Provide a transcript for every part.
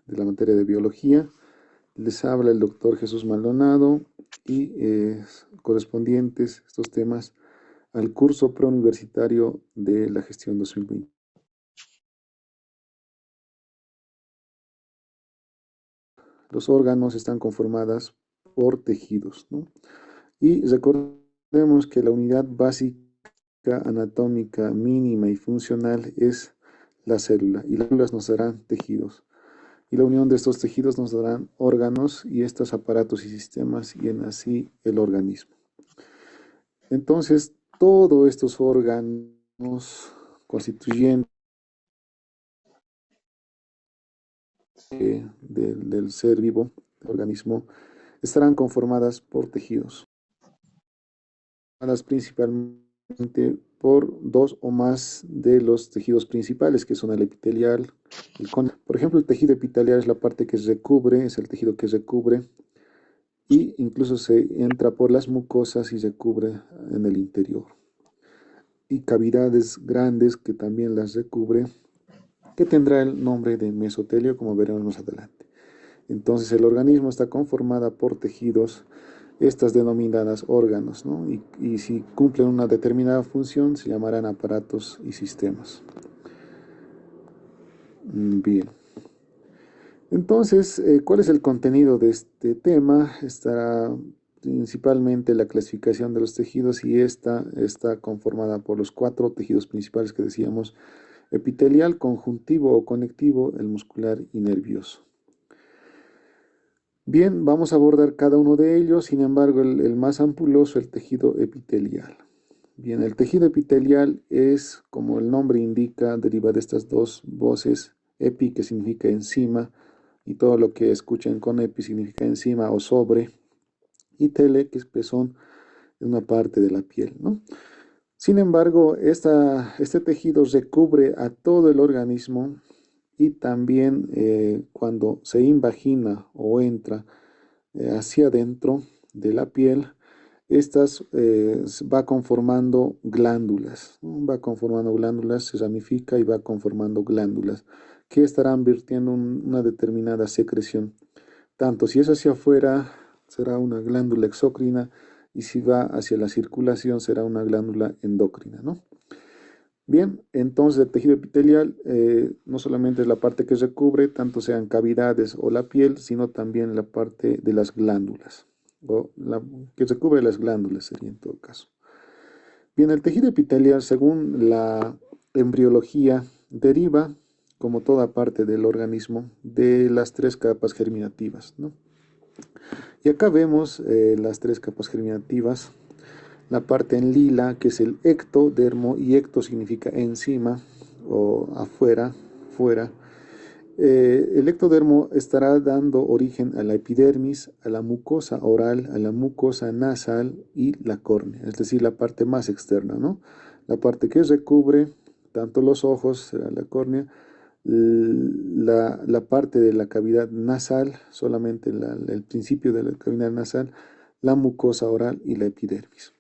de la materia de biología. Les habla el doctor Jesús Maldonado y correspondientes estos temas al curso preuniversitario de la gestión 2020. Los órganos están conformados por tejidos, ¿no? Y recordemos que la unidad básica anatómica mínima y funcional es la célula, y las células nos darán tejidos. Y la unión de estos tejidos nos darán órganos y estos aparatos y sistemas y en así el organismo. Entonces, todos estos órganos constituyentes del ser vivo, del organismo, estarán conformadas por tejidos, principalmente por dos o más de los tejidos principales, que son el epitelial, el cónico. Por ejemplo, el tejido epitelial es la parte que recubre, es el tejido que recubre y incluso se entra por las mucosas y se cubre en el interior. Y cavidades grandes que también las recubre, que tendrá el nombre de mesotelio, como veremos más adelante. Entonces el organismo está conformado por tejidos, estas denominadas órganos, ¿no? Y si cumplen una determinada función, se llamarán aparatos y sistemas. Bien. Entonces, ¿cuál es el contenido de este tema? Estará principalmente la clasificación de los tejidos y esta está conformada por los 4 tejidos principales que decíamos: epitelial, conjuntivo o conectivo, el muscular y nervioso. Bien, vamos a abordar cada uno de ellos, sin embargo, el más ampuloso, el tejido epitelial. Bien, el tejido epitelial es, como el nombre indica, deriva de estas dos voces: epi, que significa encima, y todo lo que escuchen con epi significa encima o sobre, y tele, que es pezón, es una parte de la piel, ¿no? Sin embargo, este tejido recubre a todo el organismo y también cuando se invagina o entra hacia adentro de la piel, estas va conformando glándulas, ¿no? Va conformando glándulas, se ramifica y va conformando glándulas que estarán vertiendo una determinada secreción. Tanto si es hacia afuera, será una glándula exócrina, y si va hacia la circulación, será una glándula endocrina, ¿no? Bien, entonces el tejido epitelial no solamente es la parte que recubre, tanto sean cavidades o la piel, sino también la parte de las glándulas, o la que recubre las glándulas sería en todo caso. Bien, el tejido epitelial, según la embriología, deriva, como toda parte del organismo, de las 3 capas germinativas, ¿no? Y acá vemos las 3 capas germinativas. La parte en lila, que es el ectodermo, y ecto significa encima o afuera, fuera. El ectodermo estará dando origen a la epidermis, a la mucosa oral, a la mucosa nasal y la córnea, es decir, la parte más externa, ¿no? La parte que recubre tanto los ojos, será la córnea, la parte de la cavidad nasal, solamente el principio de la cavidad nasal, la mucosa oral y la epidermis.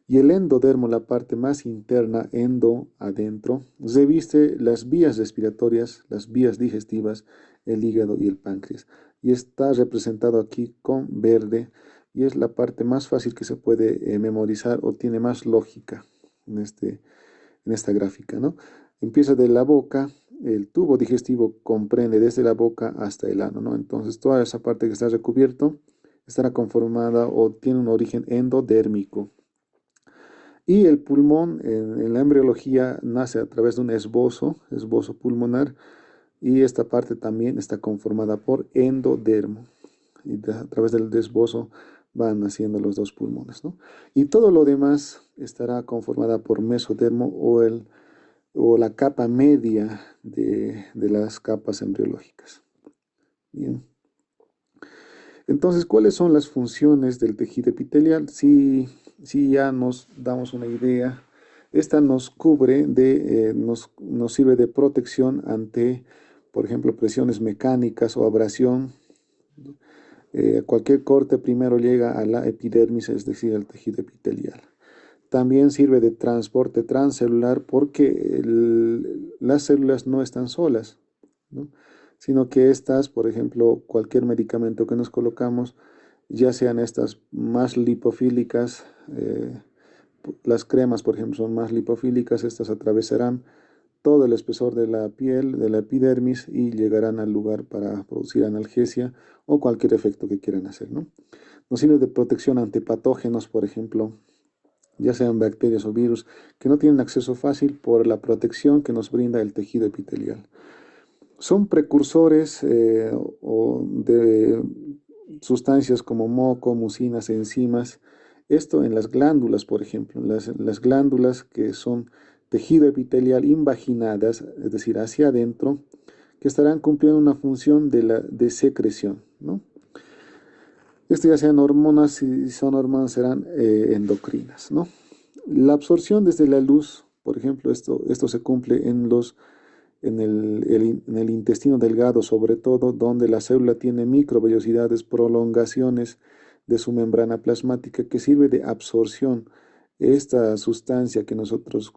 Y el endodermo, la parte más interna, endo, adentro, reviste las vías respiratorias, las vías digestivas, el hígado y el páncreas. Y está representado aquí con verde, y es la parte más fácil que se puede memorizar o tiene más lógica en esta gráfica, ¿no? Empieza de la boca, el tubo digestivo comprende desde la boca hasta el ano, ¿no? Entonces toda esa parte que está recubierto estará conformada o tiene un origen endodérmico. Y el pulmón en la embriología nace a través de un esbozo pulmonar, y esta parte también está conformada por endodermo. Y a través del esbozo van naciendo los 2 pulmones, ¿no? Y todo lo demás estará conformada por mesodermo o la capa media de las capas embriológicas. Bien. Entonces, ¿cuáles son las funciones del tejido epitelial? Si ya nos damos una idea, esta nos cubre nos sirve de protección ante, por ejemplo, presiones mecánicas o abrasión. Cualquier corte primero llega a la epidermis, es decir, al tejido epitelial. También sirve de transporte transcelular porque las células no están solas, ¿no? sino que estas, por ejemplo, cualquier medicamento que nos colocamos, ya sean estas más lipofílicas, las cremas, por ejemplo, son más lipofílicas, estas atravesarán todo el espesor de la piel, de la epidermis, y llegarán al lugar para producir analgesia o cualquier efecto que quieran hacer, ¿no? Nos sirve de protección ante patógenos, por ejemplo, ya sean bacterias o virus, que no tienen acceso fácil por la protección que nos brinda el tejido epitelial. Son precursores o de sustancias como moco, mucinas, enzimas. Esto en las glándulas, por ejemplo, las glándulas que son tejido epitelial invaginadas, es decir, hacia adentro, que estarán cumpliendo una función de secreción, ¿no? Esto ya sean hormonas, si son hormonas serán endocrinas, ¿no? La absorción desde la luz, por ejemplo, esto se cumple en el intestino delgado, sobre todo, donde la célula tiene microvellosidades, prolongaciones de su membrana plasmática que sirve de absorción. Esta sustancia que nosotros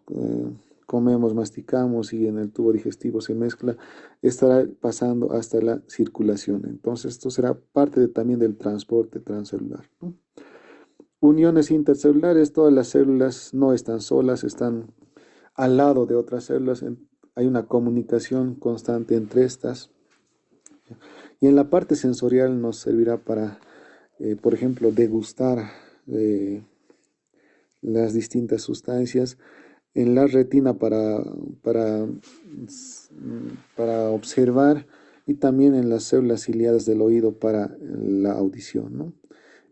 comemos, masticamos y en el tubo digestivo se mezcla, estará pasando hasta la circulación. Entonces, esto será parte también del transporte transcelular, ¿no? Uniones intercelulares, todas las células no están solas, están al lado de otras células, hay una comunicación constante entre estas. Y en la parte sensorial nos servirá para, por ejemplo, degustar eh, las distintas sustancias. En la retina para, para observar, y también en las células ciliadas del oído para la audición, ¿no?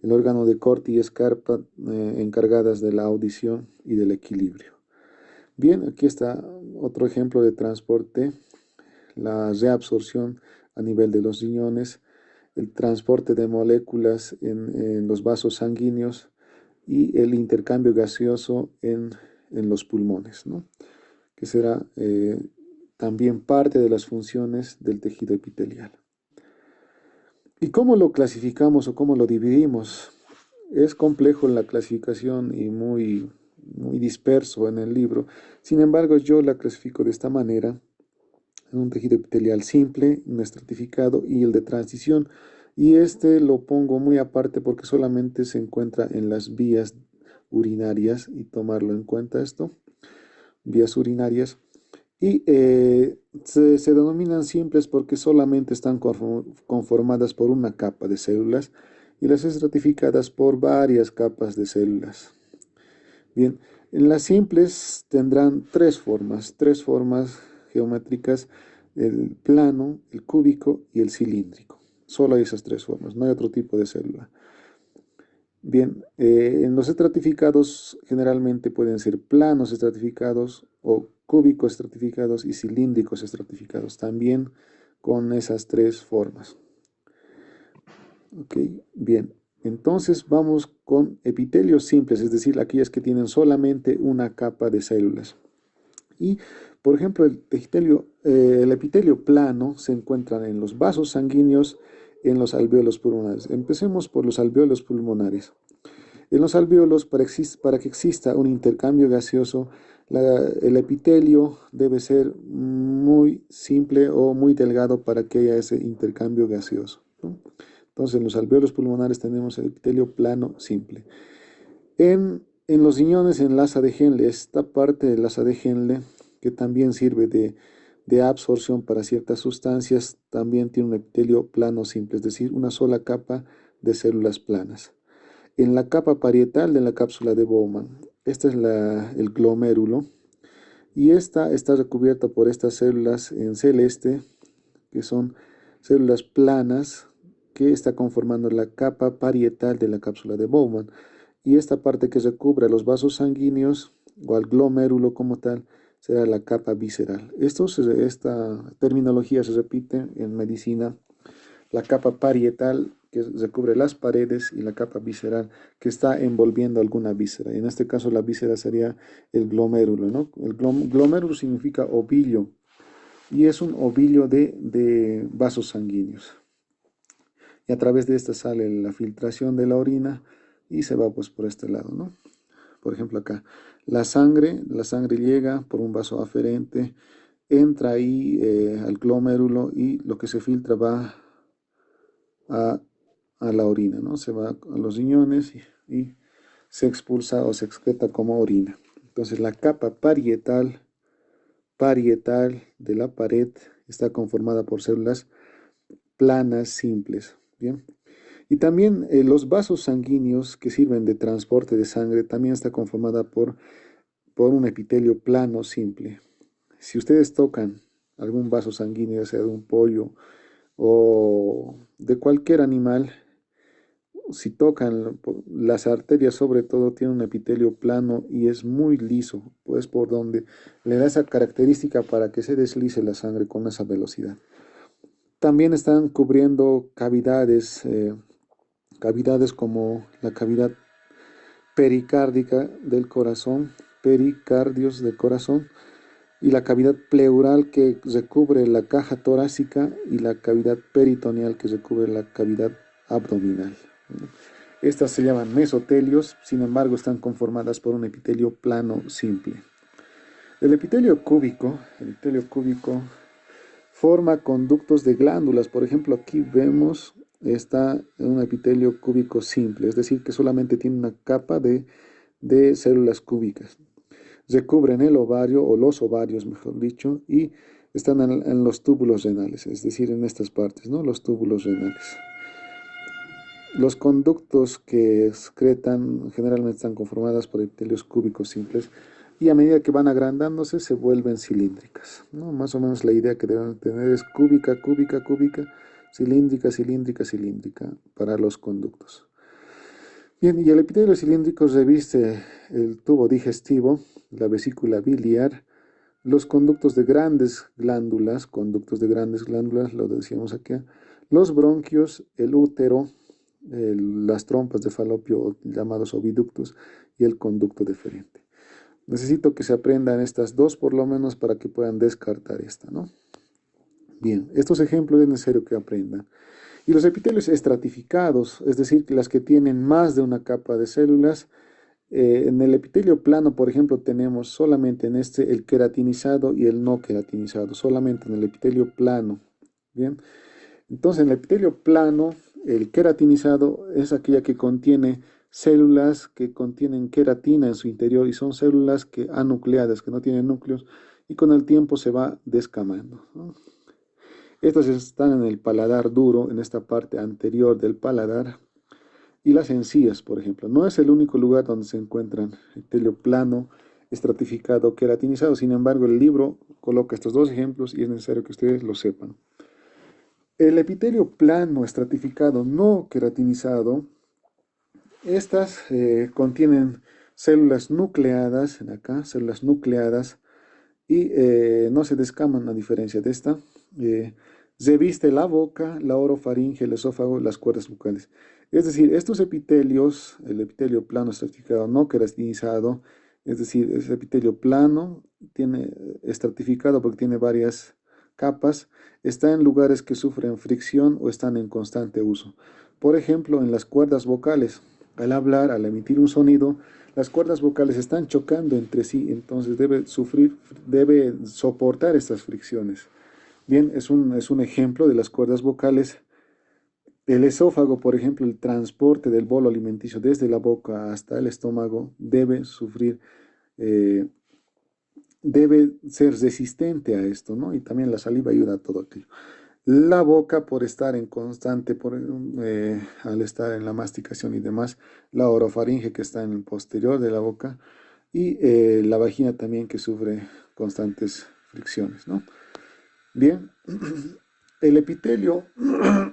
El órgano de Corti y Scarpa encargadas de la audición y del equilibrio. Bien, aquí está otro ejemplo de transporte, la reabsorción a nivel de los riñones, el transporte de moléculas en los vasos sanguíneos y el intercambio gaseoso en los pulmones, ¿no? Que será también parte de las funciones del tejido epitelial. ¿Y cómo lo clasificamos o cómo lo dividimos? Es complejo la clasificación y muy disperso en el libro. Sin embargo, yo la clasifico de esta manera: en un tejido epitelial simple, un estratificado y el de transición. Y este lo pongo muy aparte porque solamente se encuentra en las vías urinarias, y tomarlo en cuenta esto, vías urinarias. Y se denominan simples porque solamente están conformadas por una capa de células, y las estratificadas por varias capas de células. Bien, en las simples tendrán tres formas geométricas: el plano, el cúbico y el cilíndrico. Solo hay esas tres formas, no hay otro tipo de célula. Bien, en los estratificados generalmente pueden ser planos estratificados o cúbicos estratificados y cilíndricos estratificados, también con esas tres formas. Ok, bien. Entonces vamos con epitelios simples, es decir, aquellas que tienen solamente una capa de células. Y, por ejemplo, el epitelio plano se encuentra en los vasos sanguíneos, en los alvéolos pulmonares. Empecemos por los alvéolos pulmonares. En los alvéolos, para que exista un intercambio gaseoso, el epitelio debe ser muy simple o muy delgado para que haya ese intercambio gaseoso, ¿no? Entonces, en los alvéolos pulmonares tenemos el epitelio plano simple. En los riñones, en la asa de Henle, esta parte de la asa de Henle, que también sirve de absorción para ciertas sustancias, también tiene un epitelio plano simple, es decir, una sola capa de células planas. En la capa parietal de la cápsula de Bowman, este es el glomérulo, y esta está recubierta por estas células en celeste, que son células planas, que está conformando la capa parietal de la cápsula de Bowman. Y esta parte que recubre a los vasos sanguíneos o al glomérulo como tal será la capa visceral. Esta terminología se repite en medicina: la capa parietal, que recubre las paredes, y la capa visceral, que está envolviendo alguna víscera. En este caso la víscera sería el glomérulo, ¿no? El glomérulo significa ovillo, y es un ovillo de vasos sanguíneos. Y a través de esta sale la filtración de la orina y se va pues por este lado, ¿no? Por ejemplo acá, la sangre llega por un vaso aferente, entra ahí al glomérulo y lo que se filtra va a, a la orina, ¿no? Se va a los riñones y se expulsa o se excreta como orina. Entonces la capa parietal de la pared está conformada por células planas simples, ¿bien? Y también los vasos sanguíneos que sirven de transporte de sangre también está conformada por un epitelio plano simple. Si ustedes tocan algún vaso sanguíneo, ya sea de un pollo o de cualquier animal, si tocan las arterias sobre todo, tiene un epitelio plano y es muy liso, pues por donde le da esa característica para que se deslice la sangre con esa velocidad. También están cubriendo cavidades como la cavidad pericárdica del corazón, pericardios del corazón, y la cavidad pleural que recubre la caja torácica y la cavidad peritoneal que recubre la cavidad abdominal. Estas se llaman mesotelios, sin embargo están conformadas por un epitelio plano simple. El epitelio cúbico forma conductos de glándulas. Por ejemplo, aquí vemos está un epitelio cúbico simple, es decir, que solamente tiene una capa de células cúbicas. Recubren el ovario o los ovarios, mejor dicho, y están en los túbulos renales, es decir, en estas partes, ¿no? Los túbulos renales. Los conductos que excretan generalmente están conformados por epitelios cúbicos simples y a medida que van agrandándose se vuelven cilíndricas, ¿no? Más o menos la idea que deben tener es cúbica, cúbica, cúbica, cilíndrica, cilíndrica, cilíndrica para los conductos. Bien, y el epitelio cilíndrico reviste el tubo digestivo, la vesícula biliar, los conductos de grandes glándulas, lo decíamos aquí, los bronquios, el útero, las trompas de falopio llamados oviductos y el conducto deferente. Necesito que se aprendan estas dos por lo menos para que puedan descartar esta, ¿no? Bien, estos ejemplos es necesario que aprendan. Y los epitelios estratificados, es decir, las que tienen más de una capa de células, en el epitelio plano, por ejemplo, tenemos solamente en este el queratinizado y el no queratinizado, solamente en el epitelio plano. Bien, entonces en el epitelio plano, el queratinizado es aquella que contiene células que contienen queratina en su interior y son células anucleadas, que no tienen núcleos y con el tiempo se va descamando, ¿no? Estas están en el paladar duro, en esta parte anterior del paladar, y las encías, por ejemplo. No es el único lugar donde se encuentran epitelio plano, estratificado, queratinizado. Sin embargo, el libro coloca estos dos ejemplos y es necesario que ustedes lo sepan. El epitelio plano, estratificado, no queratinizado, estas contienen células nucleadas, en acá, células nucleadas, y no se descaman a diferencia de esta. Reviste la boca, la orofaringe, el esófago, las cuerdas bucales. Es decir, estos epitelios, el epitelio plano estratificado no queratinizado, es decir, es epitelio plano, tiene estratificado porque tiene varias capas, está en lugares que sufren fricción o están en constante uso. Por ejemplo, en las cuerdas vocales, al hablar, al emitir un sonido, las cuerdas vocales están chocando entre sí, entonces debe soportar estas fricciones. Bien, es un ejemplo de las cuerdas vocales. El esófago, por ejemplo, el transporte del bolo alimenticio desde la boca hasta el estómago eh, debe ser resistente a esto, ¿no? Y también la saliva ayuda a todo aquello. La boca por estar en constante, al estar en la masticación y demás, la orofaringe que está en el posterior de la boca y la vagina también que sufre constantes fricciones, ¿no? Bien, el epitelio,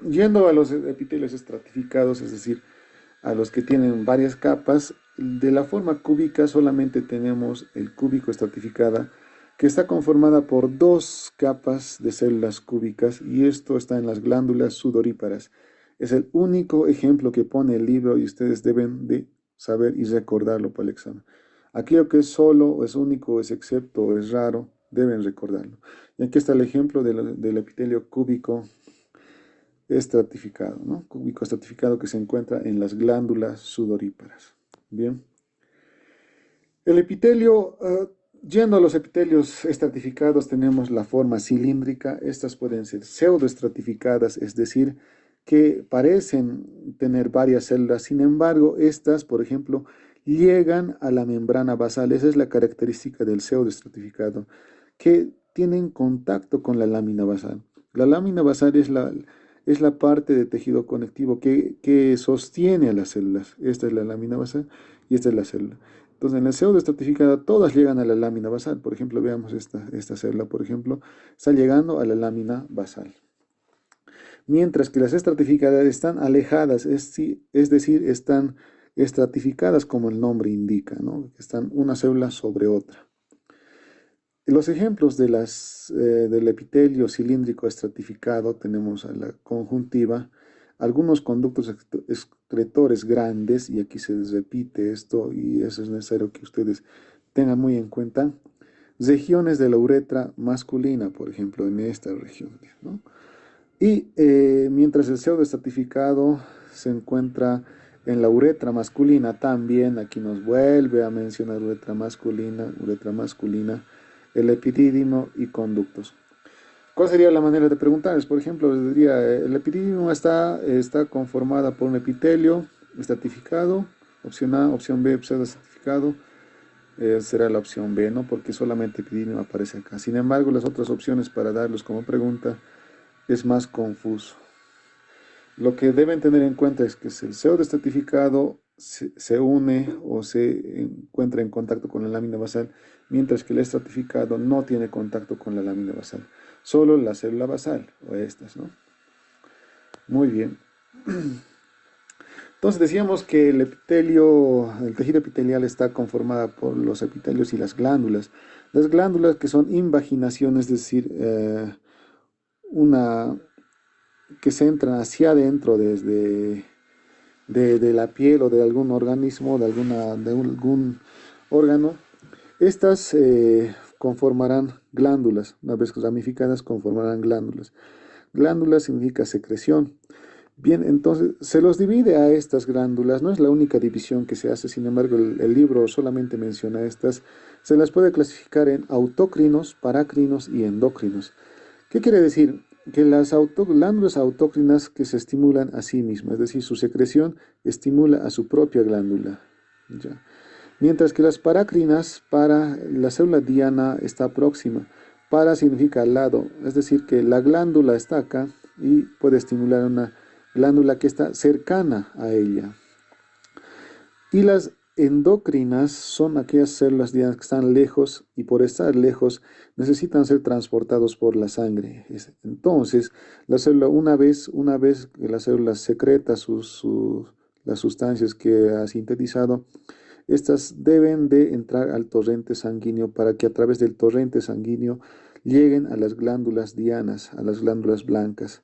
yendo a los epitelios estratificados, es decir, a los que tienen varias capas, de la forma cúbica solamente tenemos el cúbico estratificada, que está conformada por dos capas de células cúbicas y esto está en las glándulas sudoríparas. Es el único ejemplo que pone el libro y ustedes deben de saber y recordarlo para el examen. Aquello que es solo, o es único, es excepto, o es raro, deben recordarlo. Y aquí está el ejemplo del epitelio cúbico estratificado, ¿no? Cúbico estratificado que se encuentra en las glándulas sudoríparas. Bien. El epitelio Yendo a los epitelios estratificados, tenemos la forma cilíndrica. Estas pueden ser pseudoestratificadas, es decir, que parecen tener varias células. Sin embargo, estas, por ejemplo, llegan a la membrana basal. Esa es la característica del pseudoestratificado, que tienen contacto con la lámina basal. La lámina basal es la parte de tejido conectivo que sostiene a las células. Esta es la lámina basal y esta es la célula. Entonces, en la pseudoestratificada todas llegan a la lámina basal. Por ejemplo, veamos esta célula, por ejemplo, está llegando a la lámina basal. Mientras que las estratificadas están alejadas, es decir, están estratificadas como el nombre indica, ¿no? Están una célula sobre otra. Los ejemplos del epitelio cilíndrico estratificado tenemos a la conjuntiva, algunos conductos excretores grandes, y aquí se repite esto y eso es necesario que ustedes tengan muy en cuenta, regiones de la uretra masculina, por ejemplo, en esta región, ¿no? Y mientras el pseudoestratificado se encuentra en la uretra masculina, también aquí nos vuelve a mencionar uretra masculina, el epidídimo y conductos. ¿Cuál sería la manera de preguntarles? Por ejemplo, les diría, el epidídimo está conformada por un epitelio estratificado, opción A, opción B, pseudoestratificado, será la opción B, ¿no? Porque solamente epidídimo aparece acá. Sin embargo, las otras opciones para darlos como pregunta es más confuso. Lo que deben tener en cuenta es que si el pseudoestratificado se une o se encuentra en contacto con la lámina basal, mientras que el estratificado no tiene contacto con la lámina basal, solo la célula basal o estas, ¿no? Muy bien. Entonces decíamos que el tejido epitelial está conformado por los epitelios y las glándulas. Las glándulas que son invaginaciones, es decir, una que se entran hacia adentro desde de la piel o de algún organismo, de algún órgano. Estas conformarán glándulas, una vez ramificadas conformarán glándulas. Glándula significa secreción. Bien, entonces se los divide a estas glándulas, no es la única división que se hace, sin embargo el libro solamente menciona estas, se las puede clasificar en autócrinos, parácrinos y endócrinos. ¿Qué quiere decir? Que las glándulas autócrinas que se estimulan a sí mismas, es decir, su secreción estimula a su propia glándula. ¿Ya? Mientras que las parácrinas, para la célula diana está próxima. Para significa al lado, es decir, que la glándula está acá y puede estimular una glándula que está cercana a ella. Y las endocrinas son aquellas células dianas que están lejos y por estar lejos necesitan ser transportados por la sangre. Entonces, la célula, una vez que la célula secreta las sustancias que ha sintetizado, estas deben de entrar al torrente sanguíneo para que a través del torrente sanguíneo lleguen a las glándulas dianas, a las glándulas blancas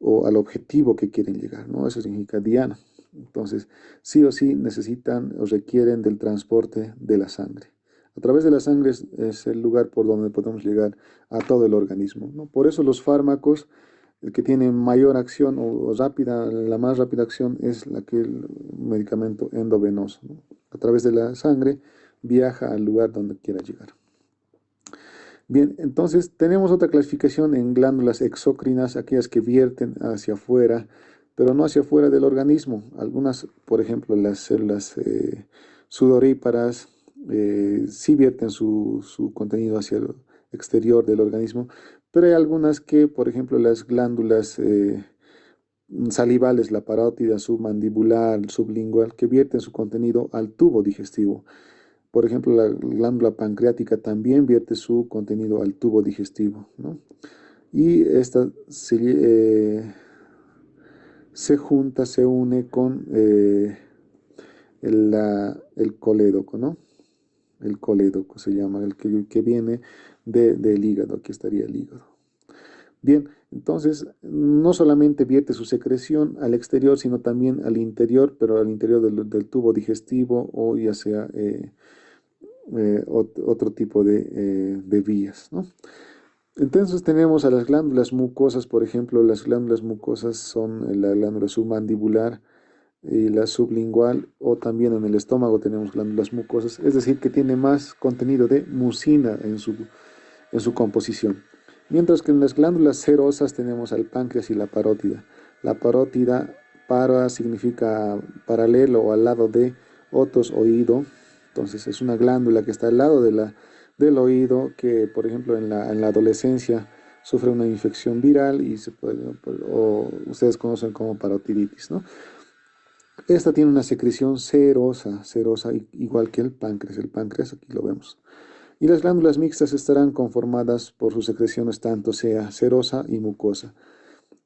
o al objetivo que quieren llegar, ¿no? Eso significa diana. Entonces, sí o sí necesitan o requieren del transporte de la sangre. A través de la sangre es el lugar por donde podemos llegar a todo el organismo, ¿no? Por eso los fármacos, el que tiene mayor acción o rápida, la más rápida acción es el medicamento endovenoso, ¿no? A través de la sangre viaja al lugar donde quiera llegar. Bien, entonces tenemos otra clasificación en glándulas exócrinas, aquellas que vierten hacia afuera, pero no hacia afuera del organismo. Algunas, por ejemplo, las células sudoríparas sí vierten su contenido hacia el exterior del organismo, pero hay algunas que, por ejemplo, las glándulas salivales, la parótida submandibular, sublingual, que vierten su contenido al tubo digestivo. Por ejemplo, la glándula pancreática también vierte su contenido al tubo digestivo, ¿no? Y esta se junta, se une con el colédoco, ¿no? El colédoco se llama, que viene del hígado, aquí estaría el hígado. Bien, entonces no solamente vierte su secreción al exterior, sino también al interior, pero al interior del tubo digestivo o ya sea otro tipo de vías, ¿no? Entonces tenemos a las glándulas mucosas, por ejemplo, las glándulas mucosas son la glándula submandibular, y la sublingual, o también en el estómago tenemos glándulas mucosas, es decir, que tiene más contenido de mucina en su composición. Mientras que en las glándulas serosas tenemos al páncreas y la parótida. La parótida, para significa paralelo o al lado de otos, oído. Entonces es una glándula que está al lado del oído que, por ejemplo, en la adolescencia sufre una infección viral y se puede, o ustedes conocen como parotiditis, ¿no? Esta tiene una secreción serosa, igual que el páncreas. El páncreas, aquí lo vemos. Y las glándulas mixtas estarán conformadas por sus secreciones tanto sea serosa y mucosa.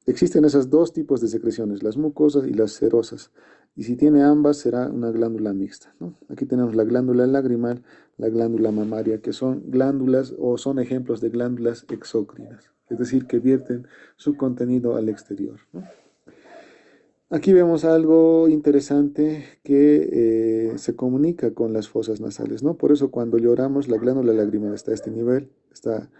Existen esos dos tipos de secreciones, las mucosas y las serosas. Y si tiene ambas, será una glándula mixta, ¿no? Aquí tenemos la glándula lagrimal, la glándula mamaria, que son glándulas o son ejemplos de glándulas exócrinas, es decir, que vierten su contenido al exterior, ¿no? Aquí vemos algo interesante que se comunica con las fosas nasales, ¿no? Por eso cuando lloramos, la glándula lagrimal está a este nivel, está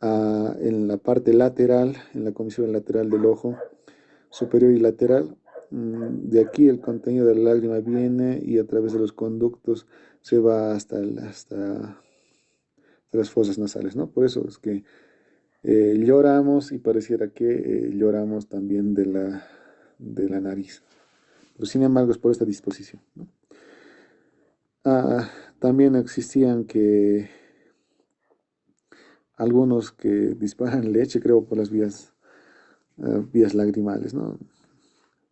en la parte lateral, en la comisión lateral del ojo, superior y lateral. De aquí el contenido de la lágrima viene y a través de los conductos se va hasta las fosas nasales, ¿no? Por eso es que lloramos y pareciera que lloramos también de la nariz. Pero sin embargo es por esta disposición, ¿no? Ah, también existían que algunos que disparan leche, creo, por las vías lagrimales, ¿no?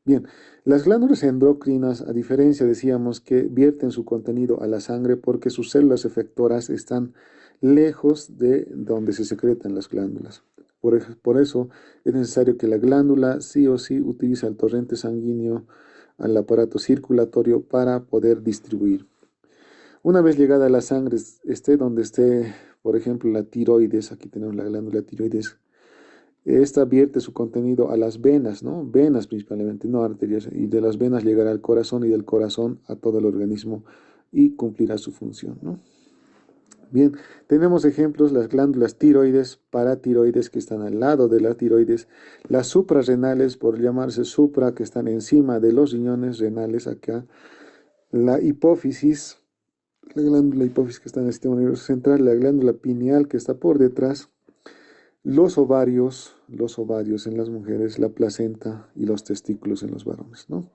Bien, las glándulas endocrinas, a diferencia, decíamos que vierten su contenido a la sangre porque sus células efectoras están lejos de donde se secretan las glándulas. Por eso es necesario que la glándula sí o sí utilice el torrente sanguíneo al aparato circulatorio para poder distribuir. Una vez llegada a la sangre, esté donde esté, por ejemplo, la tiroides, aquí tenemos la glándula tiroides, esta vierte su contenido a las venas, ¿no? Venas principalmente, no arterias, y de las venas llegará al corazón y del corazón a todo el organismo y cumplirá su función, ¿no? Bien, tenemos ejemplos, las glándulas tiroides, paratiroides que están al lado de la tiroides, las suprarrenales, por llamarse supra, que están encima de los riñones renales acá, la hipófisis, la glándula hipófisis que está en el sistema nervioso central, la glándula pineal que está por detrás, los ovarios en las mujeres, la placenta y los testículos en los varones, ¿no?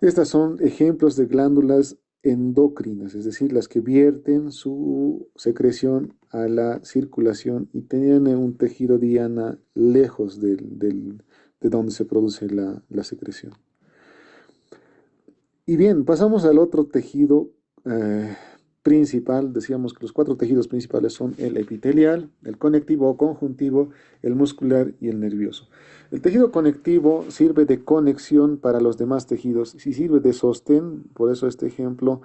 Estas son ejemplos de glándulas endocrinas, es decir, las que vierten su secreción a la circulación y tienen un tejido diana lejos de donde se produce la secreción. Y bien, pasamos al otro tejido principal. Decíamos que los cuatro tejidos principales son el epitelial, el conectivo o conjuntivo, el muscular y el nervioso. El tejido conectivo sirve de conexión para los demás tejidos y sirve de sostén, por eso este ejemplo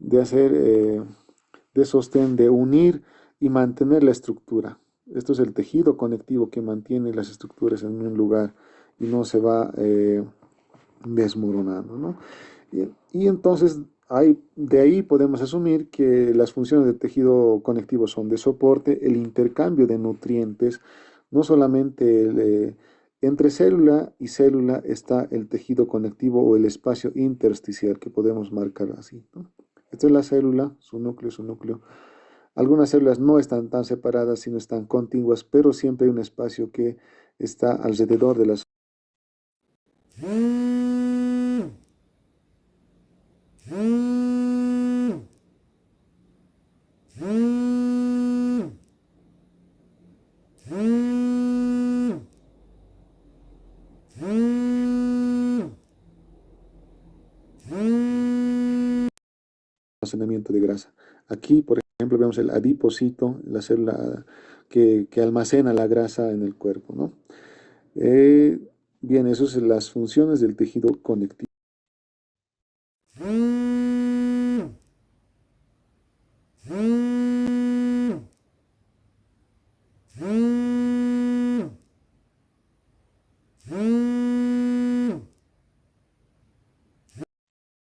de hacer de sostén, de unir y mantener la estructura. Esto es el tejido conectivo que mantiene las estructuras en un lugar y no se va desmoronando, ¿no? Y entonces de ahí podemos asumir que las funciones del tejido conectivo son de soporte, el intercambio de nutrientes, no solamente entre célula y célula está el tejido conectivo o el espacio intersticial que podemos marcar así, ¿no? Esta es la célula, su núcleo, su núcleo. Algunas células no están tan separadas, sino están contiguas, pero siempre hay un espacio que está alrededor de las. Almacenamiento de grasa. Aquí, por ejemplo, vemos el adipocito, la célula que almacena la grasa en el cuerpo, ¿no? Eh, bien, esas son las funciones del tejido conectivo.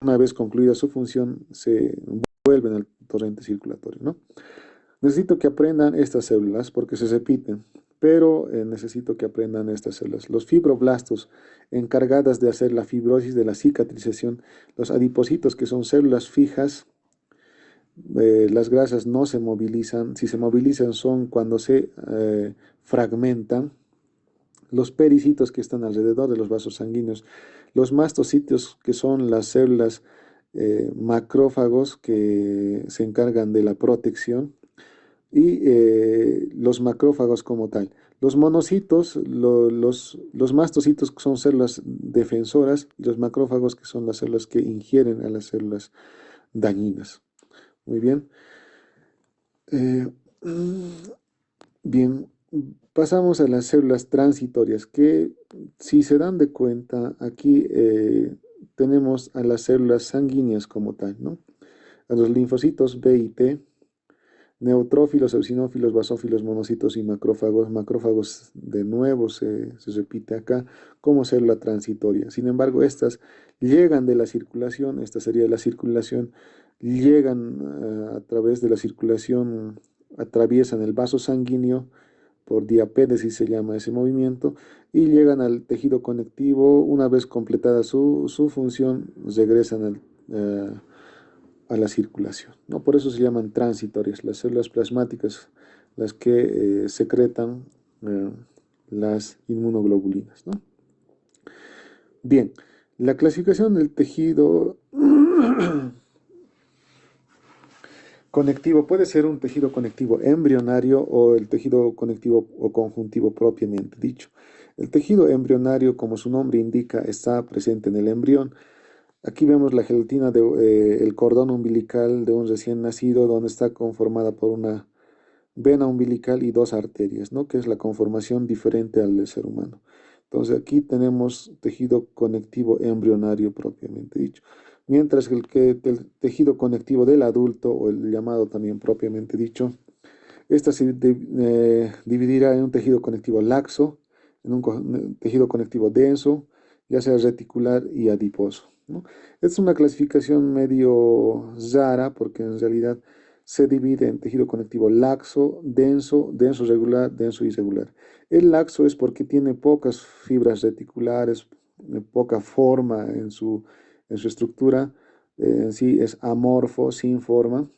Una vez concluida su función, se vuelven al torrente circulatorio, ¿no? Necesito que aprendan estas células porque se repiten. pero necesito que aprendan estas células. Los fibroblastos, encargadas de hacer la fibrosis de la cicatrización. Los adipocitos, que son células fijas. Las grasas no se movilizan. Si se movilizan son cuando se fragmentan. Los pericitos, que están alrededor de los vasos sanguíneos. Los mastocitos, que son las células macrófagos que se encargan de la protección, y los macrófagos como tal. Los monocitos, los mastocitos, que son células defensoras, y los macrófagos, que son las células que ingieren a las células dañinas. Muy bien. Eh, bien, pasamos a las células transitorias, que si se dan de cuenta, aquí tenemos a las células sanguíneas como tal, ¿no? A los linfocitos B y T, neutrófilos, eosinófilos, basófilos, monocitos y macrófagos. Macrófagos de nuevo se repite acá como célula transitoria. Sin embargo, estas llegan de la circulación, esta sería la circulación, llegan a través de la circulación, atraviesan el vaso sanguíneo, por diapédesis se llama ese movimiento, y llegan al tejido conectivo. Una vez completada su función, regresan a la circulación, ¿no? Por eso se llaman transitorias, las células plasmáticas, las que secretan eh, las inmunoglobulinas, ¿no? Bien, la clasificación del tejido conectivo puede ser un tejido conectivo embrionario o el tejido conectivo o conjuntivo propiamente dicho. El tejido embrionario, como su nombre indica, está presente en el embrión. Aquí vemos la gelatina del cordón umbilical de un recién nacido, donde está conformada por una vena umbilical y dos arterias, ¿no? Que es la conformación diferente al del ser humano. Entonces aquí tenemos tejido conectivo embrionario propiamente dicho. Mientras que el tejido conectivo del adulto, o el llamado también propiamente dicho, esta se dividirá en un tejido conectivo laxo, en un tejido conectivo denso, ya sea reticular y adiposo, ¿no? Es una clasificación medio rara, porque en realidad se divide en tejido conectivo laxo, denso, denso regular, denso irregular. El laxo es porque tiene pocas fibras reticulares, poca forma en su estructura, en sí es amorfo, sin forma.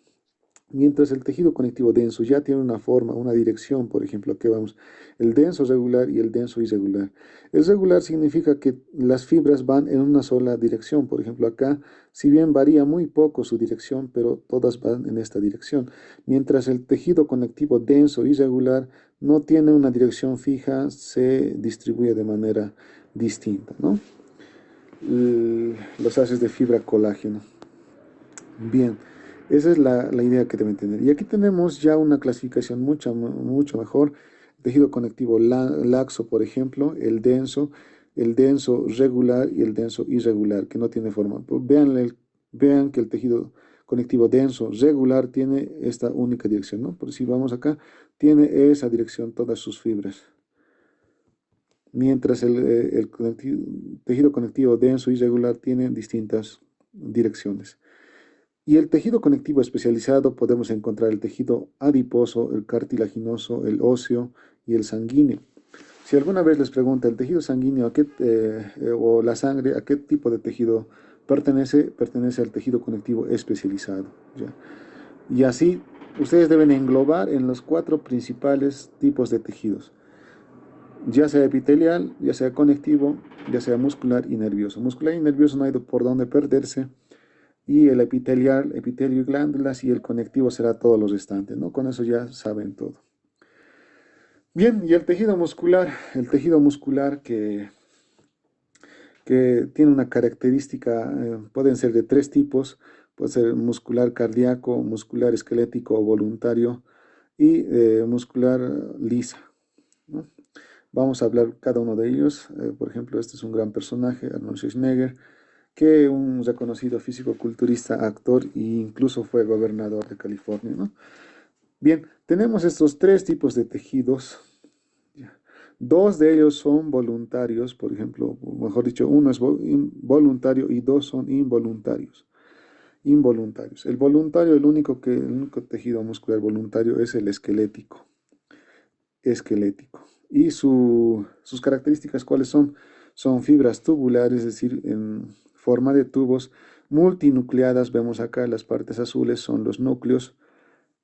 Mientras el tejido conectivo denso ya tiene una forma, una dirección. Por ejemplo, aquí vamos, el denso regular y el denso irregular. El regular significa que las fibras van en una sola dirección. Por ejemplo, acá, si bien varía muy poco su dirección, pero todas van en esta dirección. Mientras el tejido conectivo denso irregular no tiene una dirección fija, se distribuye de manera distinta, ¿no? Los haces de fibra colágeno. Bien, esa es la idea que deben tener. Y aquí tenemos ya una clasificación mucho mejor. Tejido conectivo laxo, por ejemplo, el denso regular y el denso irregular, que no tiene forma. Pues vean que el tejido conectivo denso regular tiene esta única dirección, ¿no? Por si vamos acá, tiene esa dirección todas sus fibras. Mientras tejido conectivo denso y irregular tiene distintas direcciones. Y el tejido conectivo especializado podemos encontrar el tejido adiposo, el cartilaginoso, el óseo y el sanguíneo. Si alguna vez les pregunta el tejido sanguíneo o la sangre, ¿a qué tipo de tejido pertenece? Pertenece al tejido conectivo especializado, ¿ya? Y así ustedes deben englobar en los 4 principales tipos de tejidos, ya sea epitelial, ya sea conectivo, ya sea muscular y nervioso. Muscular y nervioso no hay por dónde perderse. Y el epitelial, epitelio y glándulas, y el conectivo será todo lo restante, ¿no? Con eso ya saben todo. Bien, y el tejido muscular que tiene una característica, pueden ser de 3 tipos, puede ser muscular cardíaco, muscular esquelético o voluntario, y muscular lisa, ¿no? Vamos a hablar cada uno de ellos. Por ejemplo, este es un gran personaje, Arnold Schwarzenegger, que un reconocido físico-culturista, actor e incluso fue gobernador de California, ¿no? Bien, tenemos estos 3 tipos de tejidos. Dos de ellos son voluntarios, por ejemplo, mejor dicho, uno es voluntario y 2 son involuntarios. Involuntarios. El voluntario, el único tejido muscular voluntario es el esquelético. Esquelético. Y sus características, ¿cuáles son? Son fibras tubulares, es decir, en forma de tubos multinucleadas. Vemos acá las partes azules son los núcleos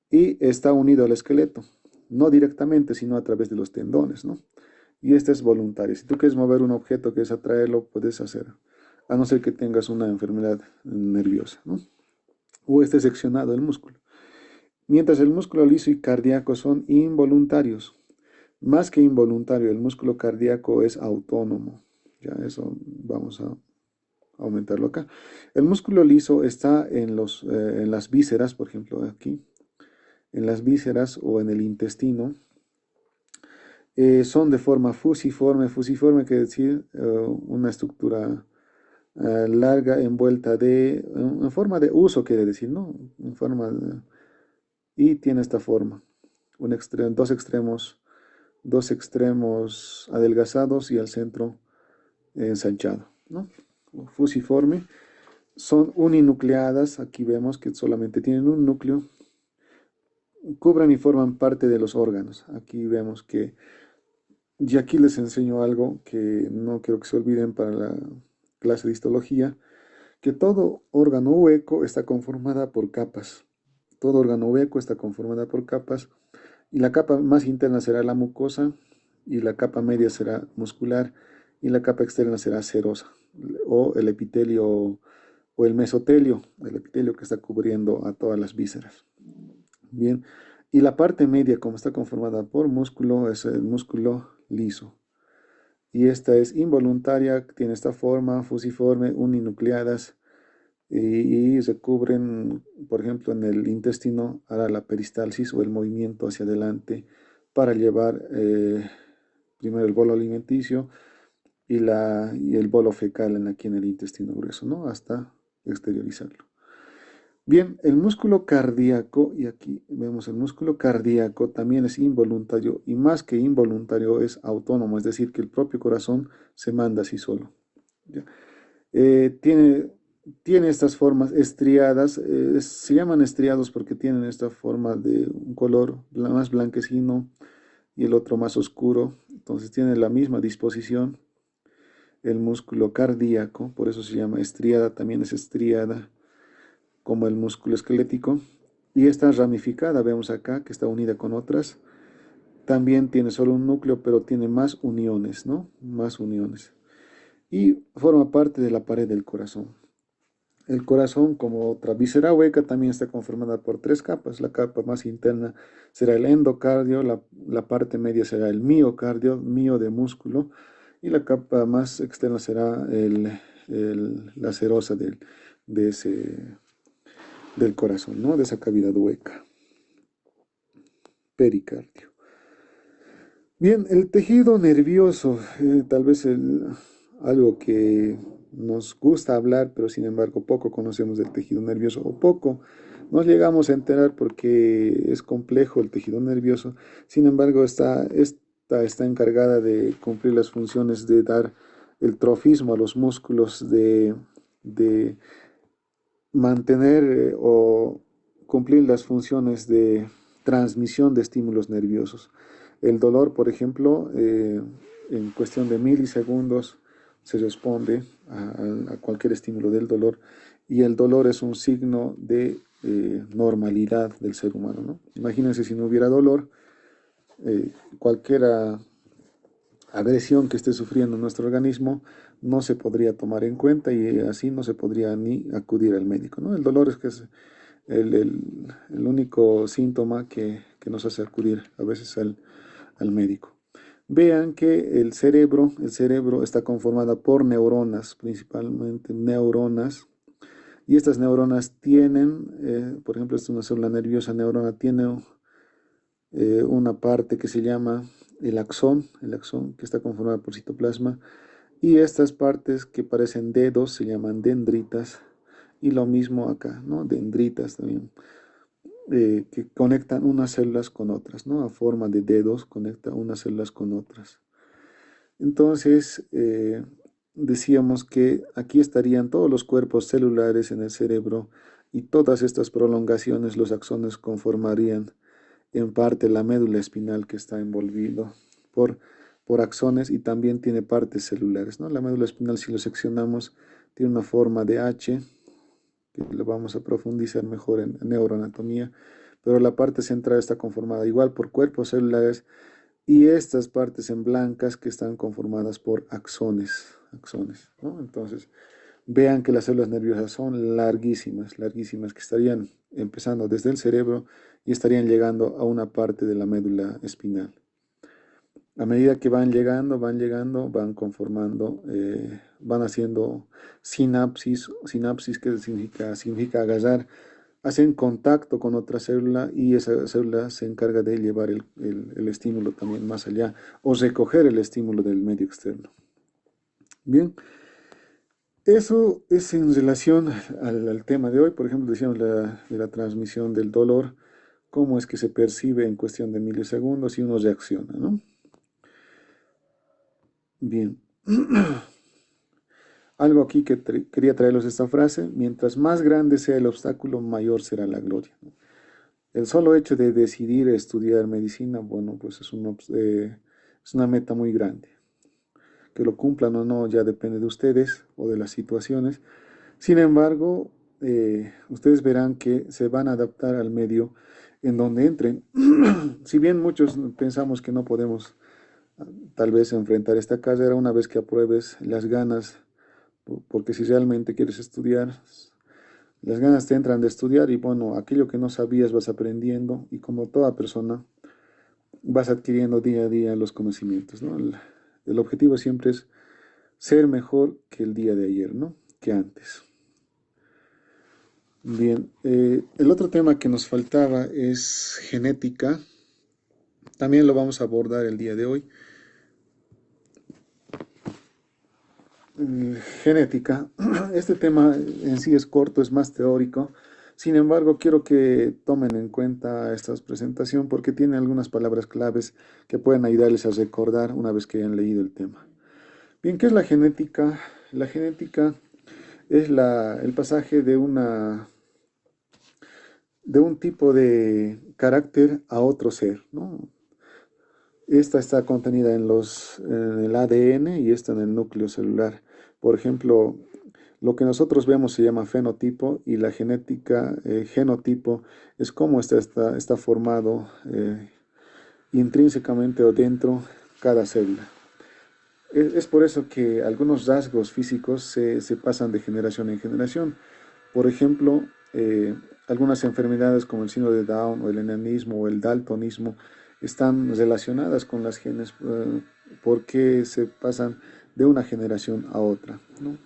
y está unido al esqueleto, no directamente, sino a través de los tendones, ¿no? Y este es voluntario. Si tú quieres mover un objeto, quieres atraerlo, puedes hacer, a no ser que tengas una enfermedad nerviosa, ¿no? O esté seccionado el músculo. Mientras el músculo liso y cardíaco son involuntarios. Más que involuntario, el músculo cardíaco es autónomo. Ya eso vamos a aumentarlo acá. El músculo liso está en las vísceras, por ejemplo, aquí, en las vísceras o en el intestino. Son de forma fusiforme. Fusiforme quiere decir una estructura larga envuelta en forma de uso, quiere decir, ¿no? En forma y tiene esta forma. Dos extremos adelgazados y al centro ensanchado, ¿no? Fusiforme. Son uninucleadas, aquí vemos que solamente tienen un núcleo, cubren y forman parte de los órganos. Aquí vemos que, y aquí les enseño algo que no quiero que se olviden para la clase de histología, que todo órgano hueco está conformada por capas. Todo órgano hueco está conformada por capas y la capa más interna será la mucosa y la capa media será muscular y la capa externa será serosa o el epitelio o el epitelio que está cubriendo a todas las vísceras. Bien, y la parte media, como está conformada por músculo, es el músculo liso. Y esta es involuntaria, tiene esta forma fusiforme, uninucleadas, y se cubren, por ejemplo, en el intestino, hará la peristalsis o el movimiento hacia adelante para llevar primero el bolo alimenticio y el bolo fecal aquí en el intestino grueso, ¿no? Hasta exteriorizarlo. Bien, el músculo cardíaco, y aquí vemos el músculo cardíaco, también es involuntario y más que involuntario es autónomo, es decir, que el propio corazón se manda así solo. ¿Ya? Eh, tiene, tiene estas formas estriadas, se llaman estriados porque tienen esta forma de un color más blanquecino y el otro más oscuro, entonces tiene la misma disposición el músculo cardíaco, por eso se llama estriada, también es estriada como el músculo esquelético, y está ramificada, vemos acá que está unida con otras. También tiene solo un núcleo, pero tiene más uniones, ¿no? Más uniones. Y forma parte de la pared del corazón. El corazón, como otra víscera hueca, también está conformada por tres capas. La capa más interna será el endocardio, la parte media será el miocardio, mio de músculo, y la capa más externa será la serosa de ese, del corazón, ¿no? De esa cavidad hueca, pericardio. Bien, el tejido nervioso, tal vez algo que nos gusta hablar, pero sin embargo poco conocemos del tejido nervioso o poco nos llegamos a enterar porque es complejo el tejido nervioso. Sin embargo, esta está encargada de cumplir las funciones de dar el trofismo a los músculos, de mantener o cumplir las funciones de transmisión de estímulos nerviosos. El dolor, por ejemplo, en cuestión de milisegundos se responde a cualquier estímulo del dolor y el dolor es un signo de normalidad del ser humano, ¿no? Imagínense si no hubiera dolor, cualquier agresión que esté sufriendo nuestro organismo no se podría tomar en cuenta y así no se podría ni acudir al médico, ¿no? El dolor es que es el único síntoma que nos hace acudir a veces al médico. Vean que el cerebro está conformado por neuronas, principalmente neuronas, y estas neuronas tienen, por ejemplo, esta es una célula nerviosa neurona, tiene una parte que se llama el axón que está conformado por citoplasma, y estas partes que parecen dedos se llaman dendritas, y lo mismo acá, ¿no? Dendritas también, que conectan unas células con otras, ¿no? A forma de dedos conecta unas células con otras. Entonces, decíamos que aquí estarían todos los cuerpos celulares en el cerebro y todas estas prolongaciones, los axones, conformarían en parte la médula espinal que está envolvido por por axones y también tiene partes celulares, ¿no? La médula espinal, si lo seccionamos, tiene una forma de H, que lo vamos a profundizar mejor en neuroanatomía, pero la parte central está conformada igual por cuerpos celulares y estas partes en blancas que están conformadas por axones, ¿no? Entonces, vean que las células nerviosas son larguísimas, larguísimas, que estarían empezando desde el cerebro y estarían llegando a una parte de la médula espinal. A medida que van conformando, van haciendo sinapsis que significa agarrar, hacen contacto con otra célula y esa célula se encarga de llevar el estímulo también más allá o recoger el estímulo del medio externo. Bien, eso es en relación al tema de hoy. Por ejemplo, decíamos de la transmisión del dolor, cómo es que se percibe en cuestión de milisegundos y uno reacciona, ¿no? Bien. Algo aquí que quería traerles esta frase: mientras más grande sea el obstáculo, mayor será la gloria, ¿no? El solo hecho de decidir estudiar medicina, bueno, pues es una meta muy grande. Que lo cumplan o no ya depende de ustedes o de las situaciones. Sin embargo, ustedes verán que se van a adaptar al medio en donde entren. Si bien muchos pensamos que no podemos tal vez enfrentar esta carrera, una vez que apruebes las ganas, porque si realmente quieres estudiar, las ganas te entran de estudiar y bueno, aquello que no sabías vas aprendiendo y como toda persona vas adquiriendo día a día los conocimientos, ¿no? El objetivo siempre es ser mejor que el día de ayer, ¿no? Que antes. Bien, el otro tema que nos faltaba es genética. También lo vamos a abordar el día de hoy. Genética. Este tema en sí es corto, es más teórico. Sin embargo, quiero que tomen en cuenta esta presentación porque tiene algunas palabras claves que pueden ayudarles a recordar una vez que hayan leído el tema. Bien, ¿qué es la genética? La genética es el pasaje de un tipo de carácter a otro ser, ¿no? Esta está contenida en el ADN y esta en el núcleo celular. Por ejemplo, lo que nosotros vemos se llama fenotipo y la genética, genotipo, es cómo está formado intrínsecamente o dentro cada célula. Es por eso que algunos rasgos físicos se pasan de generación en generación. Por ejemplo, algunas enfermedades como el síndrome de Down o el enanismo o el daltonismo están relacionadas con las genes porque se pasan de una generación a otra, ¿no?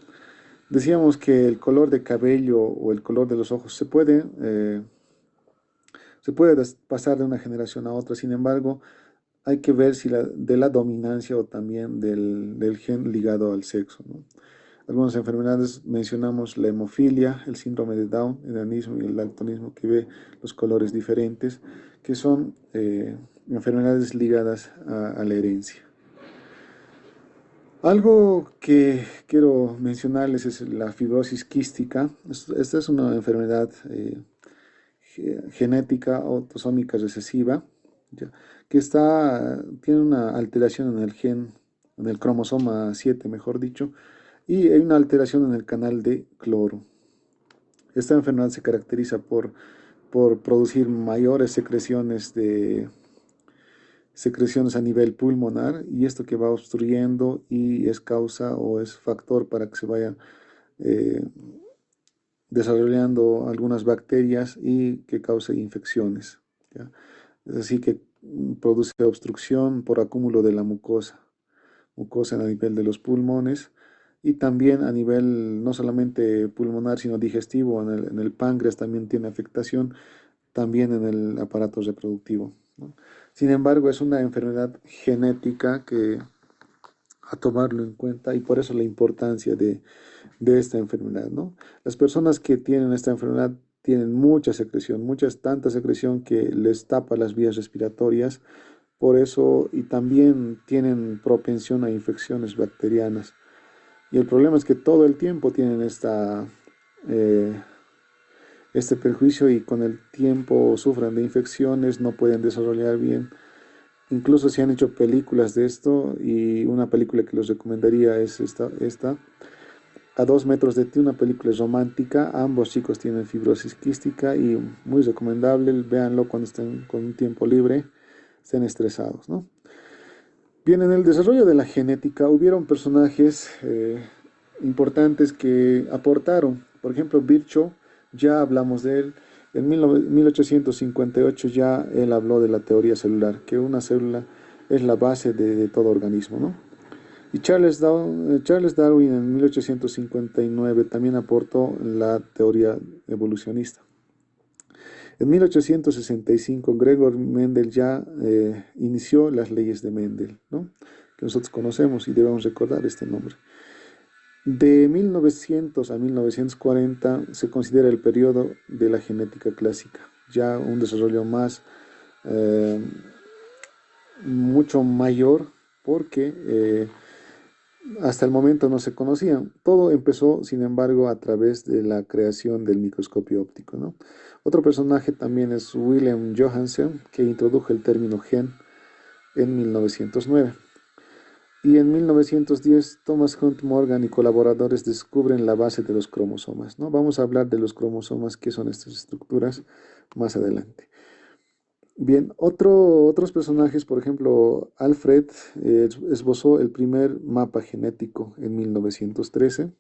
Decíamos que el color de cabello o el color de los ojos se puede pasar de una generación a otra. Sin embargo, hay que ver si de la dominancia o también del gen ligado al sexo, ¿no? Algunas enfermedades mencionamos la hemofilia, el síndrome de Down, el enanismo y el daltonismo, que ve los colores diferentes, que son enfermedades ligadas a la herencia. Algo que quiero mencionarles es la fibrosis quística. Esta es una enfermedad genética autosómica recesiva, ¿ya? Que tiene una alteración en el gen, en el cromosoma 7, mejor dicho, y hay una alteración en el canal de cloro. Esta enfermedad se caracteriza por producir mayores secreciones a nivel pulmonar y esto que va obstruyendo y es causa o es factor para que se vayan eh, desarrollando algunas bacterias y que cause infecciones, ¿ya? Es así que produce obstrucción por acúmulo de la mucosa a nivel de los pulmones y también a nivel no solamente pulmonar, sino digestivo, en el páncreas también tiene afectación, también en el aparato reproductivo, ¿no? Sin embargo, es una enfermedad genética que a tomarlo en cuenta y por eso la importancia de esta enfermedad, ¿no? Las personas que tienen esta enfermedad tienen mucha secreción, tanta secreción que les tapa las vías respiratorias, por eso, y también tienen propensión a infecciones bacterianas. Y el problema es que todo el tiempo tienen eh, perjuicio y con el tiempo sufren de infecciones, no pueden desarrollar bien Incluso se han hecho películas de esto y una película que les recomendaría es esta. A 2 metros de ti, una película romántica. Ambos chicos tienen fibrosis quística y muy recomendable. Véanlo cuando estén con un tiempo libre, estén estresados, ¿no? Bien, en el desarrollo de la genética hubieron personajes importantes que aportaron. Por ejemplo, Virchow, ya hablamos de él. En 1858 ya él habló de la teoría celular, que una célula es la base de todo organismo, ¿no? Y Charles Darwin en 1859 también aportó la teoría evolucionista. En 1865 Gregor Mendel ya inició las leyes de Mendel, ¿no? Que nosotros conocemos y debemos recordar este nombre. De 1900 a 1940 se considera el periodo de la genética clásica, ya un desarrollo más, eh, mucho mayor, porque hasta el momento no se conocían. Todo empezó, sin embargo, a través de la creación del microscopio óptico, ¿no? Otro personaje también es Wilhelm Johansen, que introdujo el término gen en 1909. Y en 1910, Thomas Hunt Morgan y colaboradores descubren la base de los cromosomas, ¿no? Vamos a hablar de los cromosomas, qué son estas estructuras, más adelante. Bien, otros personajes, por ejemplo, Alfred esbozó el primer mapa genético en 1913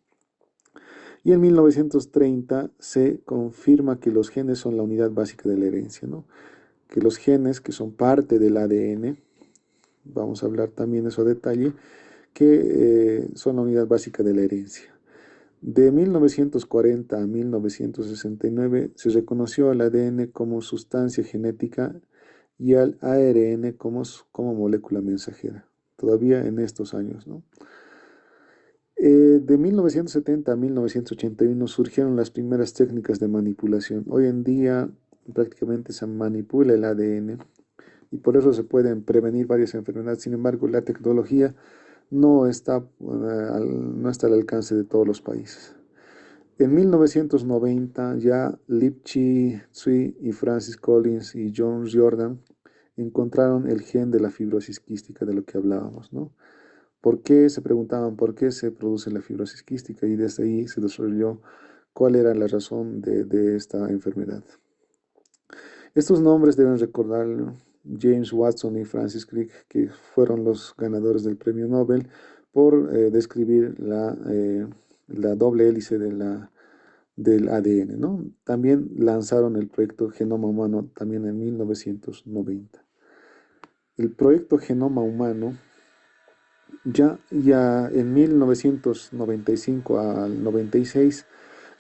y en 1930 se confirma que los genes son la unidad básica de la herencia, ¿no? Que los genes, que son parte del ADN, vamos a hablar también de eso a detalle, que son la unidad básica de la herencia. De 1940 a 1969 se reconoció al ADN como sustancia genética y al ARN como molécula mensajera, todavía en estos años, ¿no? De 1970 a 1981 surgieron las primeras técnicas de manipulación. Hoy en día prácticamente se manipula el ADN y por eso se pueden prevenir varias enfermedades. Sin embargo, la tecnología no está al alcance de todos los países. En 1990 ya Lipchi Tsui y Francis Collins y John Jordan encontraron el gen de la fibrosis quística de lo que hablábamos, ¿no? ¿Por qué? Se preguntaban por qué se produce la fibrosis quística y desde ahí se desarrolló cuál era la razón de esta enfermedad. Estos nombres deben recordar James Watson y Francis Crick, que fueron los ganadores del premio Nobel por describir la doble hélice del ADN, ¿no? También lanzaron el proyecto Genoma Humano también en 1990. El proyecto Genoma Humano ya en 1995 al 96,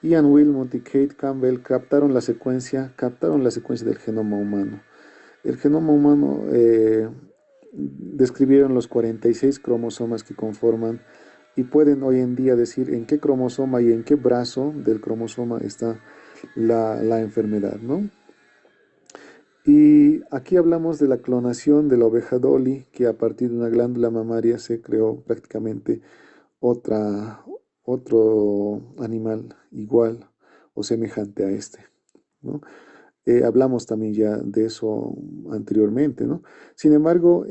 Ian Wilmot y Kate Campbell captaron la secuencia del genoma humano. El genoma humano describieron los 46 cromosomas que conforman y pueden hoy en día decir en qué cromosoma y en qué brazo del cromosoma está la enfermedad, ¿no? Y aquí hablamos de la clonación de la oveja Dolly, que a partir de una glándula mamaria se creó prácticamente otra, otro animal igual o semejante a este, ¿no? Hablamos también ya de eso anteriormente, ¿no? Sin embargo,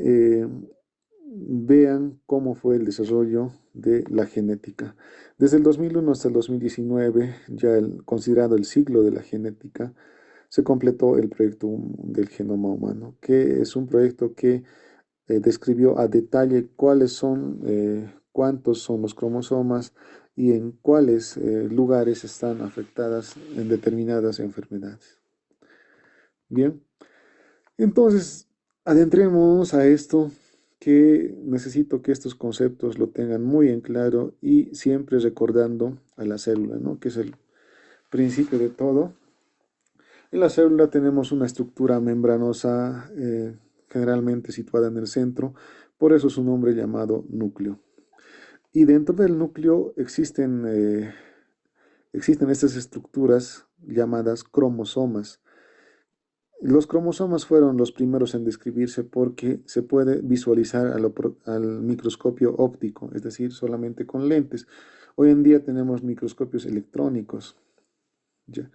vean cómo fue el desarrollo de la genética. Desde el 2001 hasta el 2019, ya considerado el siglo de la genética, se completó el proyecto del genoma humano, que es un proyecto que describió a detalle cuántos son los cromosomas y en cuáles lugares están afectadas en determinadas enfermedades. Bien, entonces adentrémonos a esto, que necesito que estos conceptos lo tengan muy en claro y siempre recordando a la célula, ¿no? Que es el principio de todo. En la célula tenemos una estructura membranosa generalmente situada en el centro, por eso su nombre llamado núcleo. Y dentro del núcleo existen estas estructuras llamadas cromosomas. Los cromosomas fueron los primeros en describirse porque se puede visualizar al microscopio óptico, es decir, solamente con lentes. Hoy en día tenemos microscopios electrónicos. ¿Ya?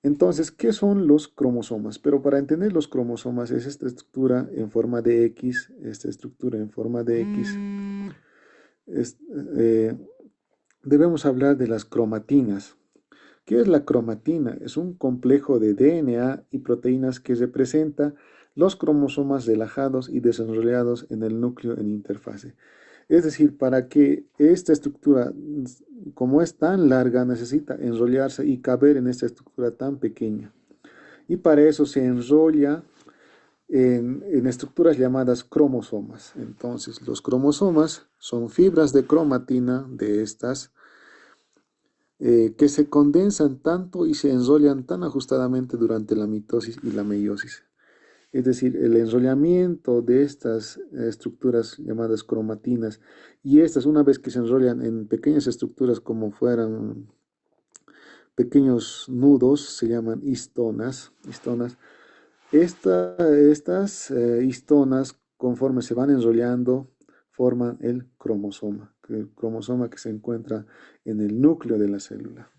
Entonces, ¿qué son los cromosomas? Pero para entender los cromosomas es esta estructura en forma de X, esta estructura en forma de X. Es, eh, debemos hablar de las cromatinas. ¿Qué es la cromatina? Es un complejo de DNA y proteínas que representa los cromosomas relajados y desenrollados en el núcleo en interfase. Es decir, para que esta estructura, como es tan larga, necesita enrollarse y caber en esta estructura tan pequeña. Y para eso se enrolla en estructuras llamadas cromosomas. Entonces, los cromosomas son fibras de cromatina de estas que se condensan tanto y se enrollan tan ajustadamente durante la mitosis y la meiosis. Es decir, el enrollamiento de estas estructuras llamadas cromatinas y estas, una vez que se enrollan en pequeñas estructuras como fueran pequeños nudos, se llaman histonas. Estas histonas, conforme se van enrollando, forman el cromosoma que se encuentra en el núcleo de la célula.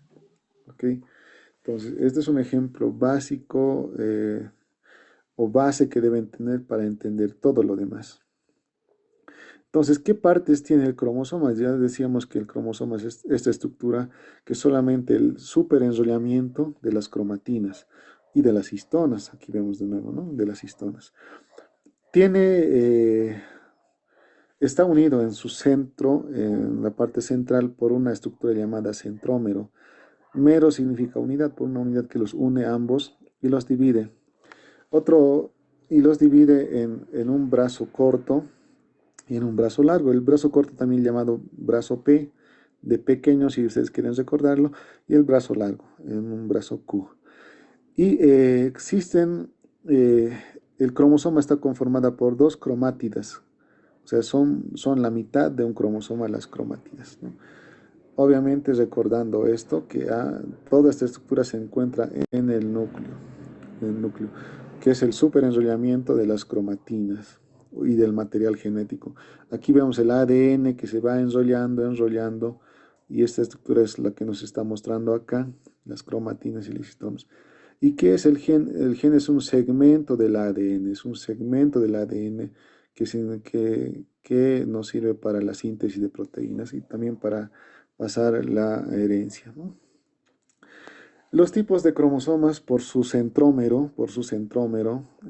¿Ok? Entonces, este es un ejemplo básico o base que deben tener para entender todo lo demás. Entonces, ¿qué partes tiene el cromosoma? Ya decíamos que el cromosoma es esta estructura que es solamente el superenrollamiento de las cromatinas y de las histonas. Aquí vemos de nuevo, ¿no? De las histonas. Está unido en su centro, en la parte central, por una estructura llamada centrómero. Mero significa unidad, por una unidad que los une ambos y los divide. Otro, y los divide en un brazo corto y en un brazo largo. El brazo corto también llamado brazo P, de pequeño si ustedes quieren recordarlo, y el brazo largo, en un brazo Q. Y eh, el cromosoma está conformada por dos cromátidas, o sea, son la mitad de un cromosoma las cromátidas, ¿no? Obviamente recordando esto, que toda esta estructura se encuentra en el núcleo, que es el superenrollamiento de las cromatinas y del material genético. Aquí vemos el ADN que se va enrollando, y esta estructura es la que nos está mostrando acá, las cromatinas y los histones. ¿Y qué es el gen? El gen es un segmento del ADN, es un segmento del ADN que nos sirve para la síntesis de proteínas y también para pasar la herencia, ¿no? Los tipos de cromosomas por su centrómero,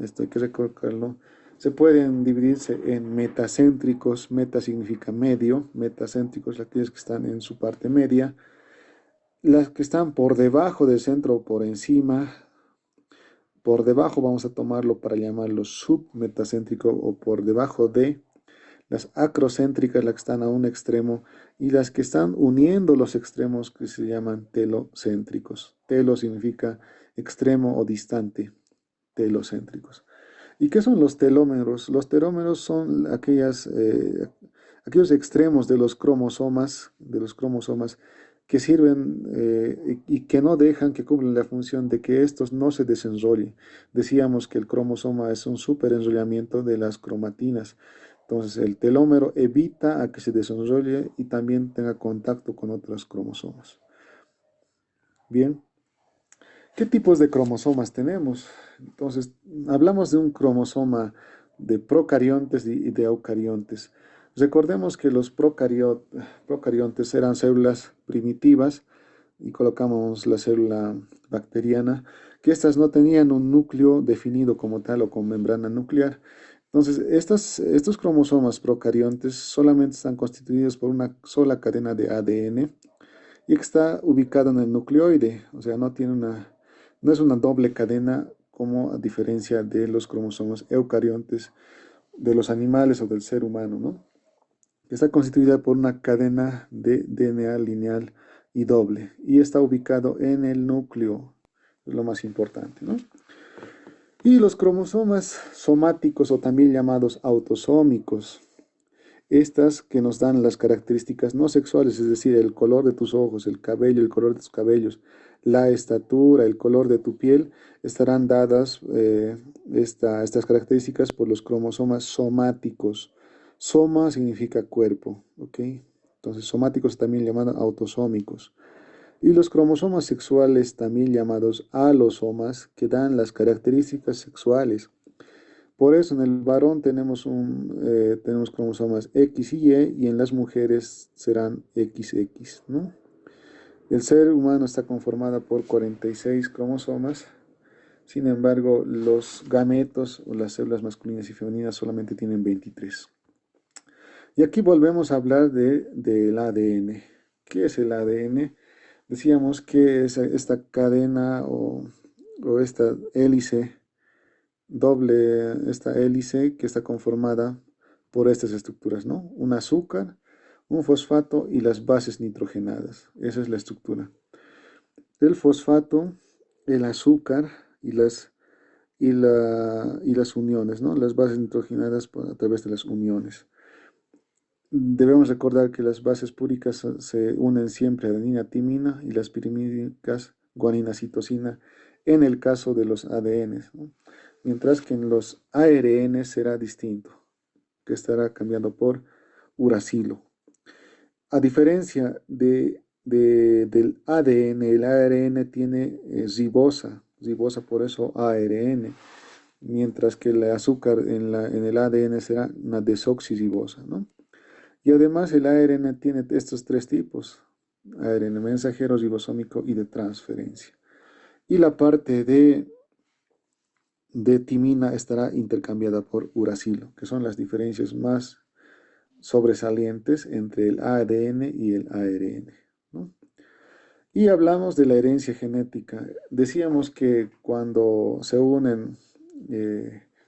esto hay que recordarlo, se pueden dividirse en metacéntricos. Meta significa medio, metacéntricos aquellos que están en su parte media, las que están por debajo del centro o por encima. Por debajo vamos a tomarlo para llamarlo submetacéntrico o por debajo de las acrocéntricas, las que están a un extremo, y las que están uniendo los extremos que se llaman telocéntricos. Telo significa extremo o distante, telocéntricos. ¿Y qué son los telómeros? Los telómeros son aquellos extremos de los cromosomas que sirven y que no dejan que cumplan la función de que estos no se desenrollen. Decíamos que el cromosoma es un superenrollamiento de las cromatinas. Entonces el telómero evita a que se desenrolle y también tenga contacto con otros cromosomas. Bien, ¿qué tipos de cromosomas tenemos? Entonces, hablamos de un cromosoma de procariontes y de eucariontes. Recordemos que los procariontes eran células primitivas y colocamos la célula bacteriana, que estas no tenían un núcleo definido como tal o con membrana nuclear. Entonces, estos cromosomas procariontes solamente están constituidos por una sola cadena de ADN y que está ubicado en el nucleoide, o sea, no es una doble cadena como a diferencia de los cromosomas eucariontes de los animales o del ser humano, ¿no? Está constituida por una cadena de DNA lineal y doble y está ubicado en el núcleo, es lo más importante, ¿no? Y los cromosomas somáticos o también llamados autosómicos, estas que nos dan las características no sexuales, es decir, el color de tus ojos, el cabello, el color de tus cabellos, la estatura, el color de tu piel, estarán dadas estas características por los cromosomas somáticos. Soma significa cuerpo, ¿ok? Entonces, somáticos también llamados autosómicos. Y los cromosomas sexuales, también llamados alosomas, que dan las características sexuales. Por eso en el varón tenemos cromosomas X y Y en las mujeres serán XX, ¿no? El ser humano está conformado por 46 cromosomas, sin embargo los gametos o las células masculinas y femeninas solamente tienen 23. Y aquí volvemos a hablar del ADN. ¿Qué es el ADN? Decíamos que es esta cadena o esta hélice esta hélice que está conformada por estas estructuras, ¿no? Un azúcar, un fosfato y las bases nitrogenadas. Esa es la estructura. El fosfato, el azúcar y las uniones, ¿no? Las bases nitrogenadas a través de las uniones. Debemos recordar que las bases púricas se unen siempre a adenina, timina y las pirimídicas, guanina, citosina, en el caso de los ADNs, ¿no? Mientras que en los ARN será distinto, que estará cambiando por uracilo. A diferencia del ADN, el ARN tiene ribosa, por eso ARN, mientras que el azúcar en el ADN será una desoxirribosa, ¿no? Y además el ARN tiene estos tres tipos: ARN mensajero, ribosómico y de transferencia. Y la parte de timina estará intercambiada por uracilo, que son las diferencias más sobresalientes entre el ADN y el ARN, ¿no? Y hablamos de la herencia genética. Decíamos que cuando se unen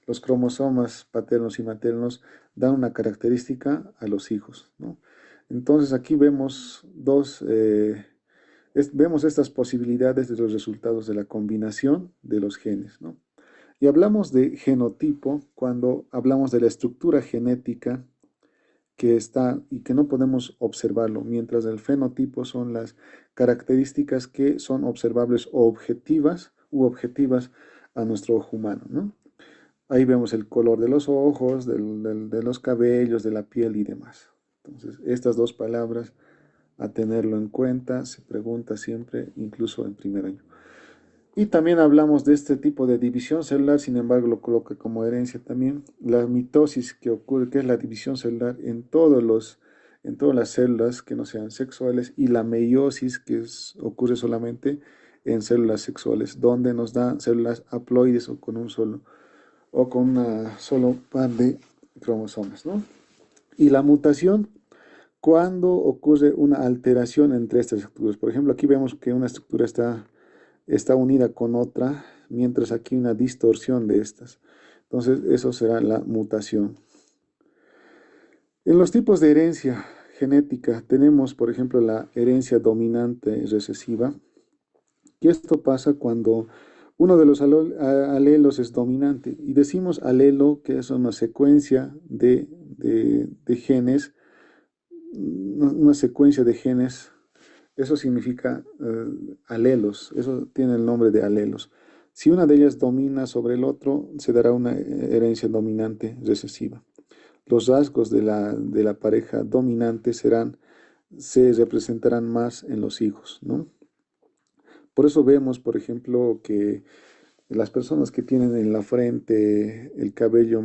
los cromosomas paternos y maternos, dan una característica a los hijos, ¿no? Entonces aquí vemos estas posibilidades de los resultados de la combinación de los genes, ¿no? Y hablamos de genotipo cuando hablamos de la estructura genética que está y que no podemos observarlo, mientras el fenotipo son las características que son observables o objetivas a nuestro ojo humano, ¿no? Ahí vemos el color de los ojos, de los cabellos, de la piel y demás. Entonces, estas dos palabras a tenerlo en cuenta, se pregunta siempre, incluso en primer año. Y también hablamos de este tipo de división celular, sin embargo lo coloca como herencia también. La mitosis que ocurre, que es la división celular en todas las células que no sean sexuales, y la meiosis ocurre solamente en células sexuales, donde nos dan células haploides o con una solo par de cromosomas, ¿no? Y la mutación, cuando ocurre una alteración entre estas estructuras. Por ejemplo, aquí vemos que una estructura está unida con otra, mientras aquí una distorsión de estas. Entonces, eso será la mutación. En los tipos de herencia genética tenemos, por ejemplo, la herencia dominante recesiva, que esto pasa cuando uno de los alelos es dominante. Y decimos alelo, que es una secuencia de genes, una secuencia de genes. Eso significa alelos, eso tiene el nombre de alelos. Si una de ellas domina sobre el otro, se dará una herencia dominante recesiva. Los rasgos de la pareja dominante se representarán más en los hijos, ¿no? Por eso vemos, por ejemplo, que las personas que tienen en la frente el cabello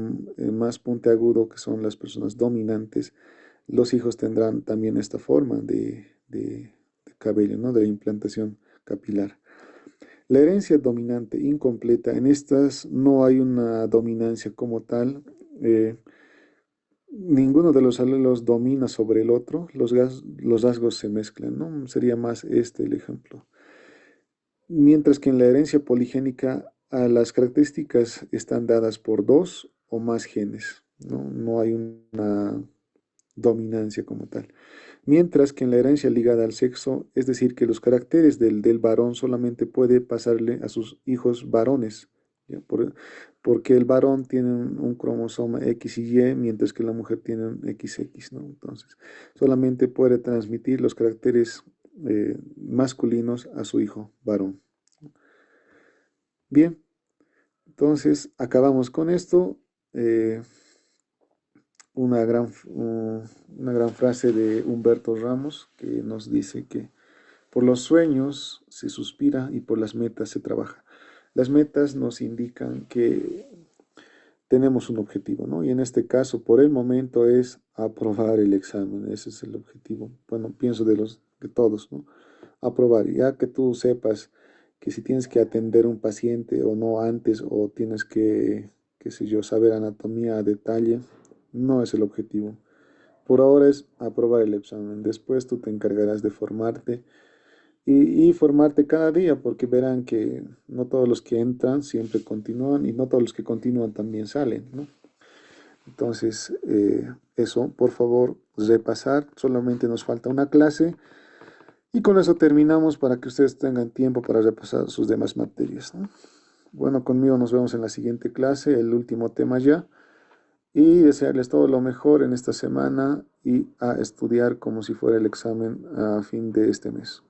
más puntiagudo, que son las personas dominantes, los hijos tendrán también esta forma de cabello, ¿no? De implantación capilar. La herencia dominante incompleta, en estas no hay una dominancia como tal. Ninguno de los alelos domina sobre el otro, los rasgos se mezclan, ¿no? Sería más este el ejemplo. Mientras que en la herencia poligénica las características están dadas por dos o más genes, ¿no? No hay una dominancia como tal. Mientras que en la herencia ligada al sexo, es decir, que los caracteres del varón solamente puede pasarle a sus hijos varones, ¿ya? Porque el varón tiene un cromosoma X y Y, mientras que la mujer tiene un XX, ¿no? Entonces, solamente puede transmitir los caracteres masculinos a su hijo varón. Bien, entonces acabamos con esto. Eh, una gran frase de Humberto Ramos que nos dice que Por los sueños se suspira y por las metas se trabaja. Las metas nos indican que tenemos un objetivo, ¿no? Y en este caso, por el momento, es aprobar el examen. Ese es el objetivo. Bueno, pienso de todos, ¿no? Aprobar. Ya que tú sepas que si tienes que atender a un paciente o no antes, o tienes que, qué sé yo, saber anatomía a detalle, no es el objetivo. Por ahora es aprobar el examen. Después tú te encargarás de formarte y formarte cada día, porque verán que no todos los que entran siempre continúan y no todos los que continúan también salen, ¿no? Entonces, eso, por favor, repasar. Solamente nos falta una clase y con eso terminamos para que ustedes tengan tiempo para repasar sus demás materias, ¿no? Bueno, conmigo nos vemos en la siguiente clase, el último tema ya, y desearles todo lo mejor en esta semana y a estudiar como si fuera el examen a fin de este mes.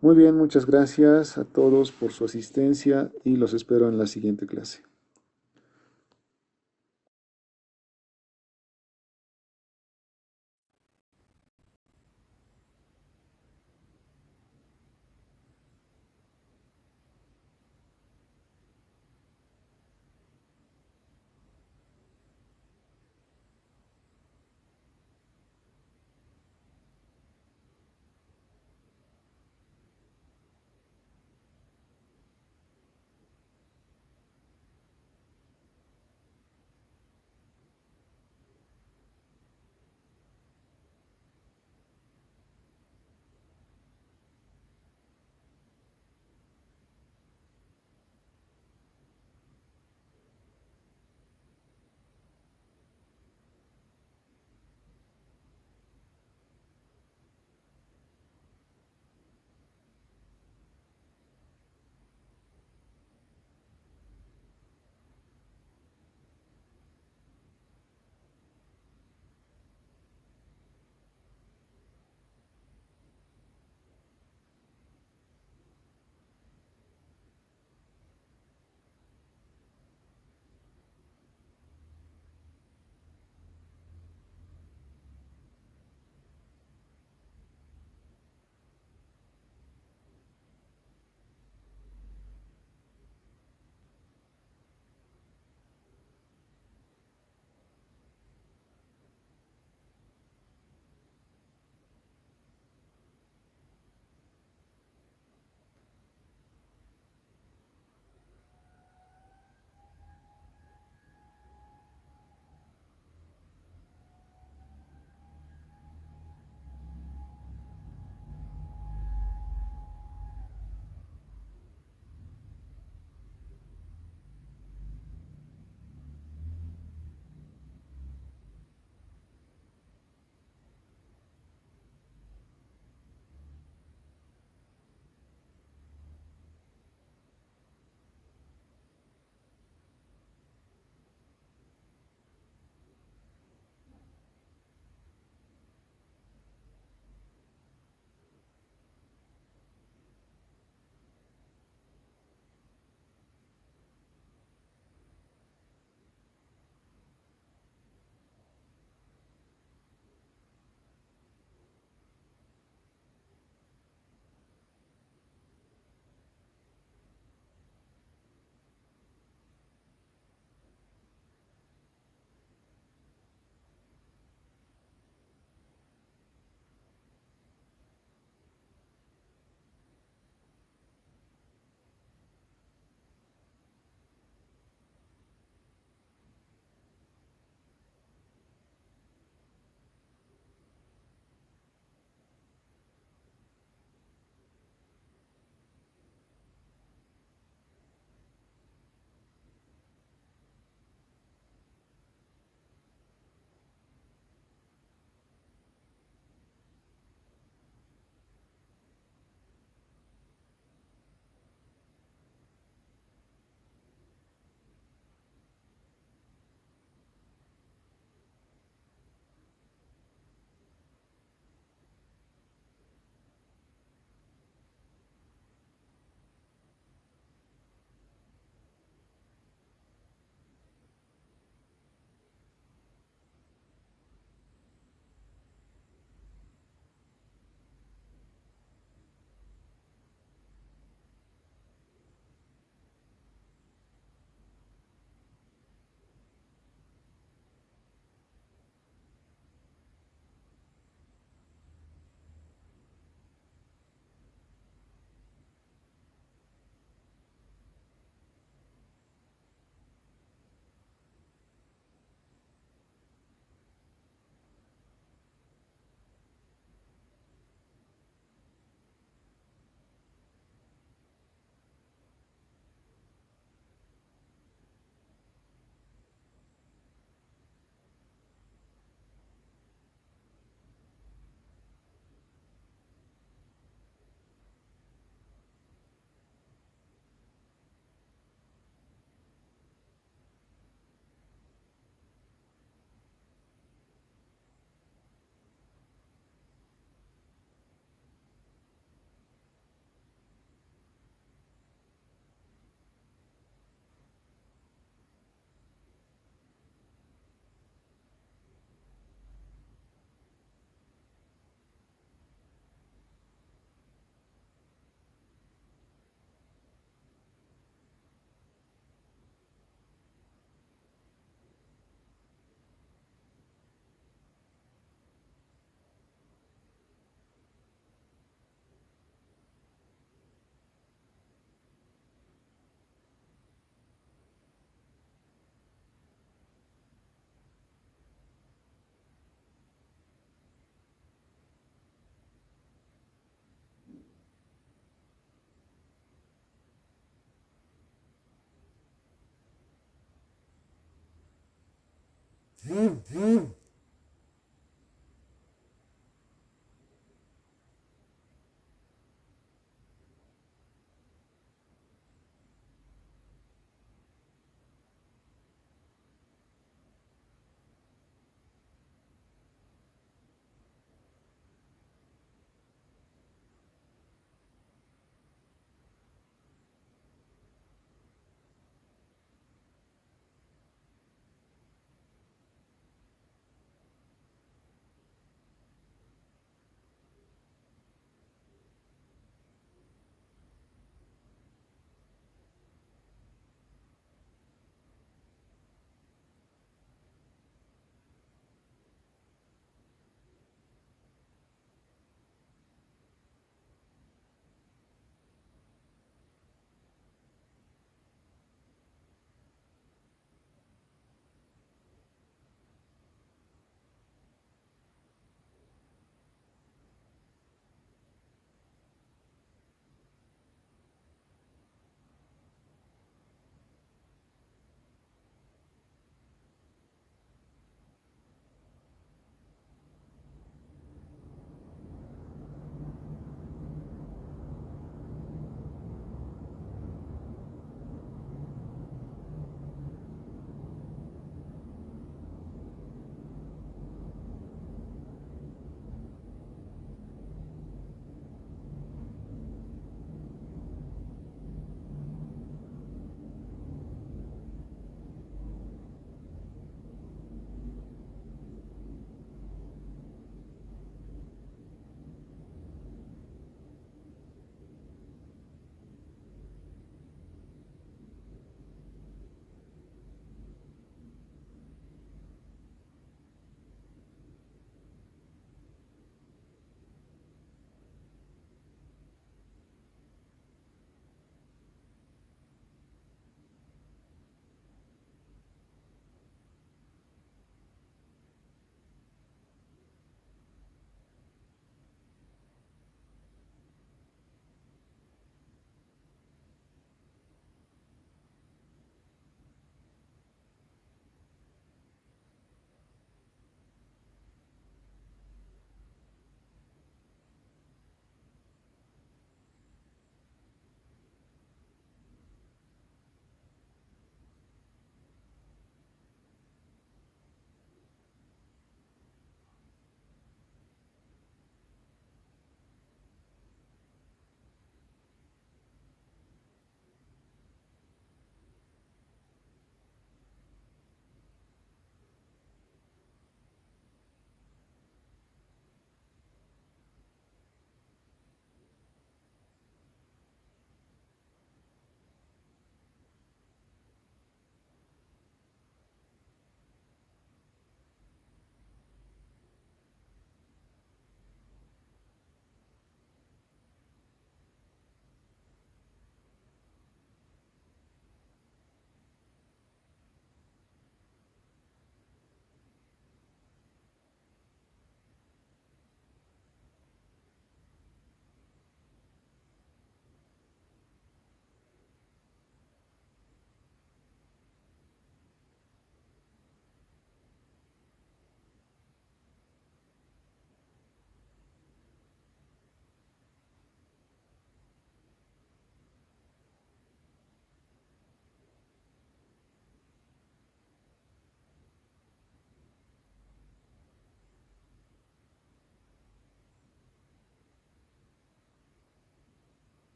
Muy bien, muchas gracias a todos por su asistencia y los espero en la siguiente clase.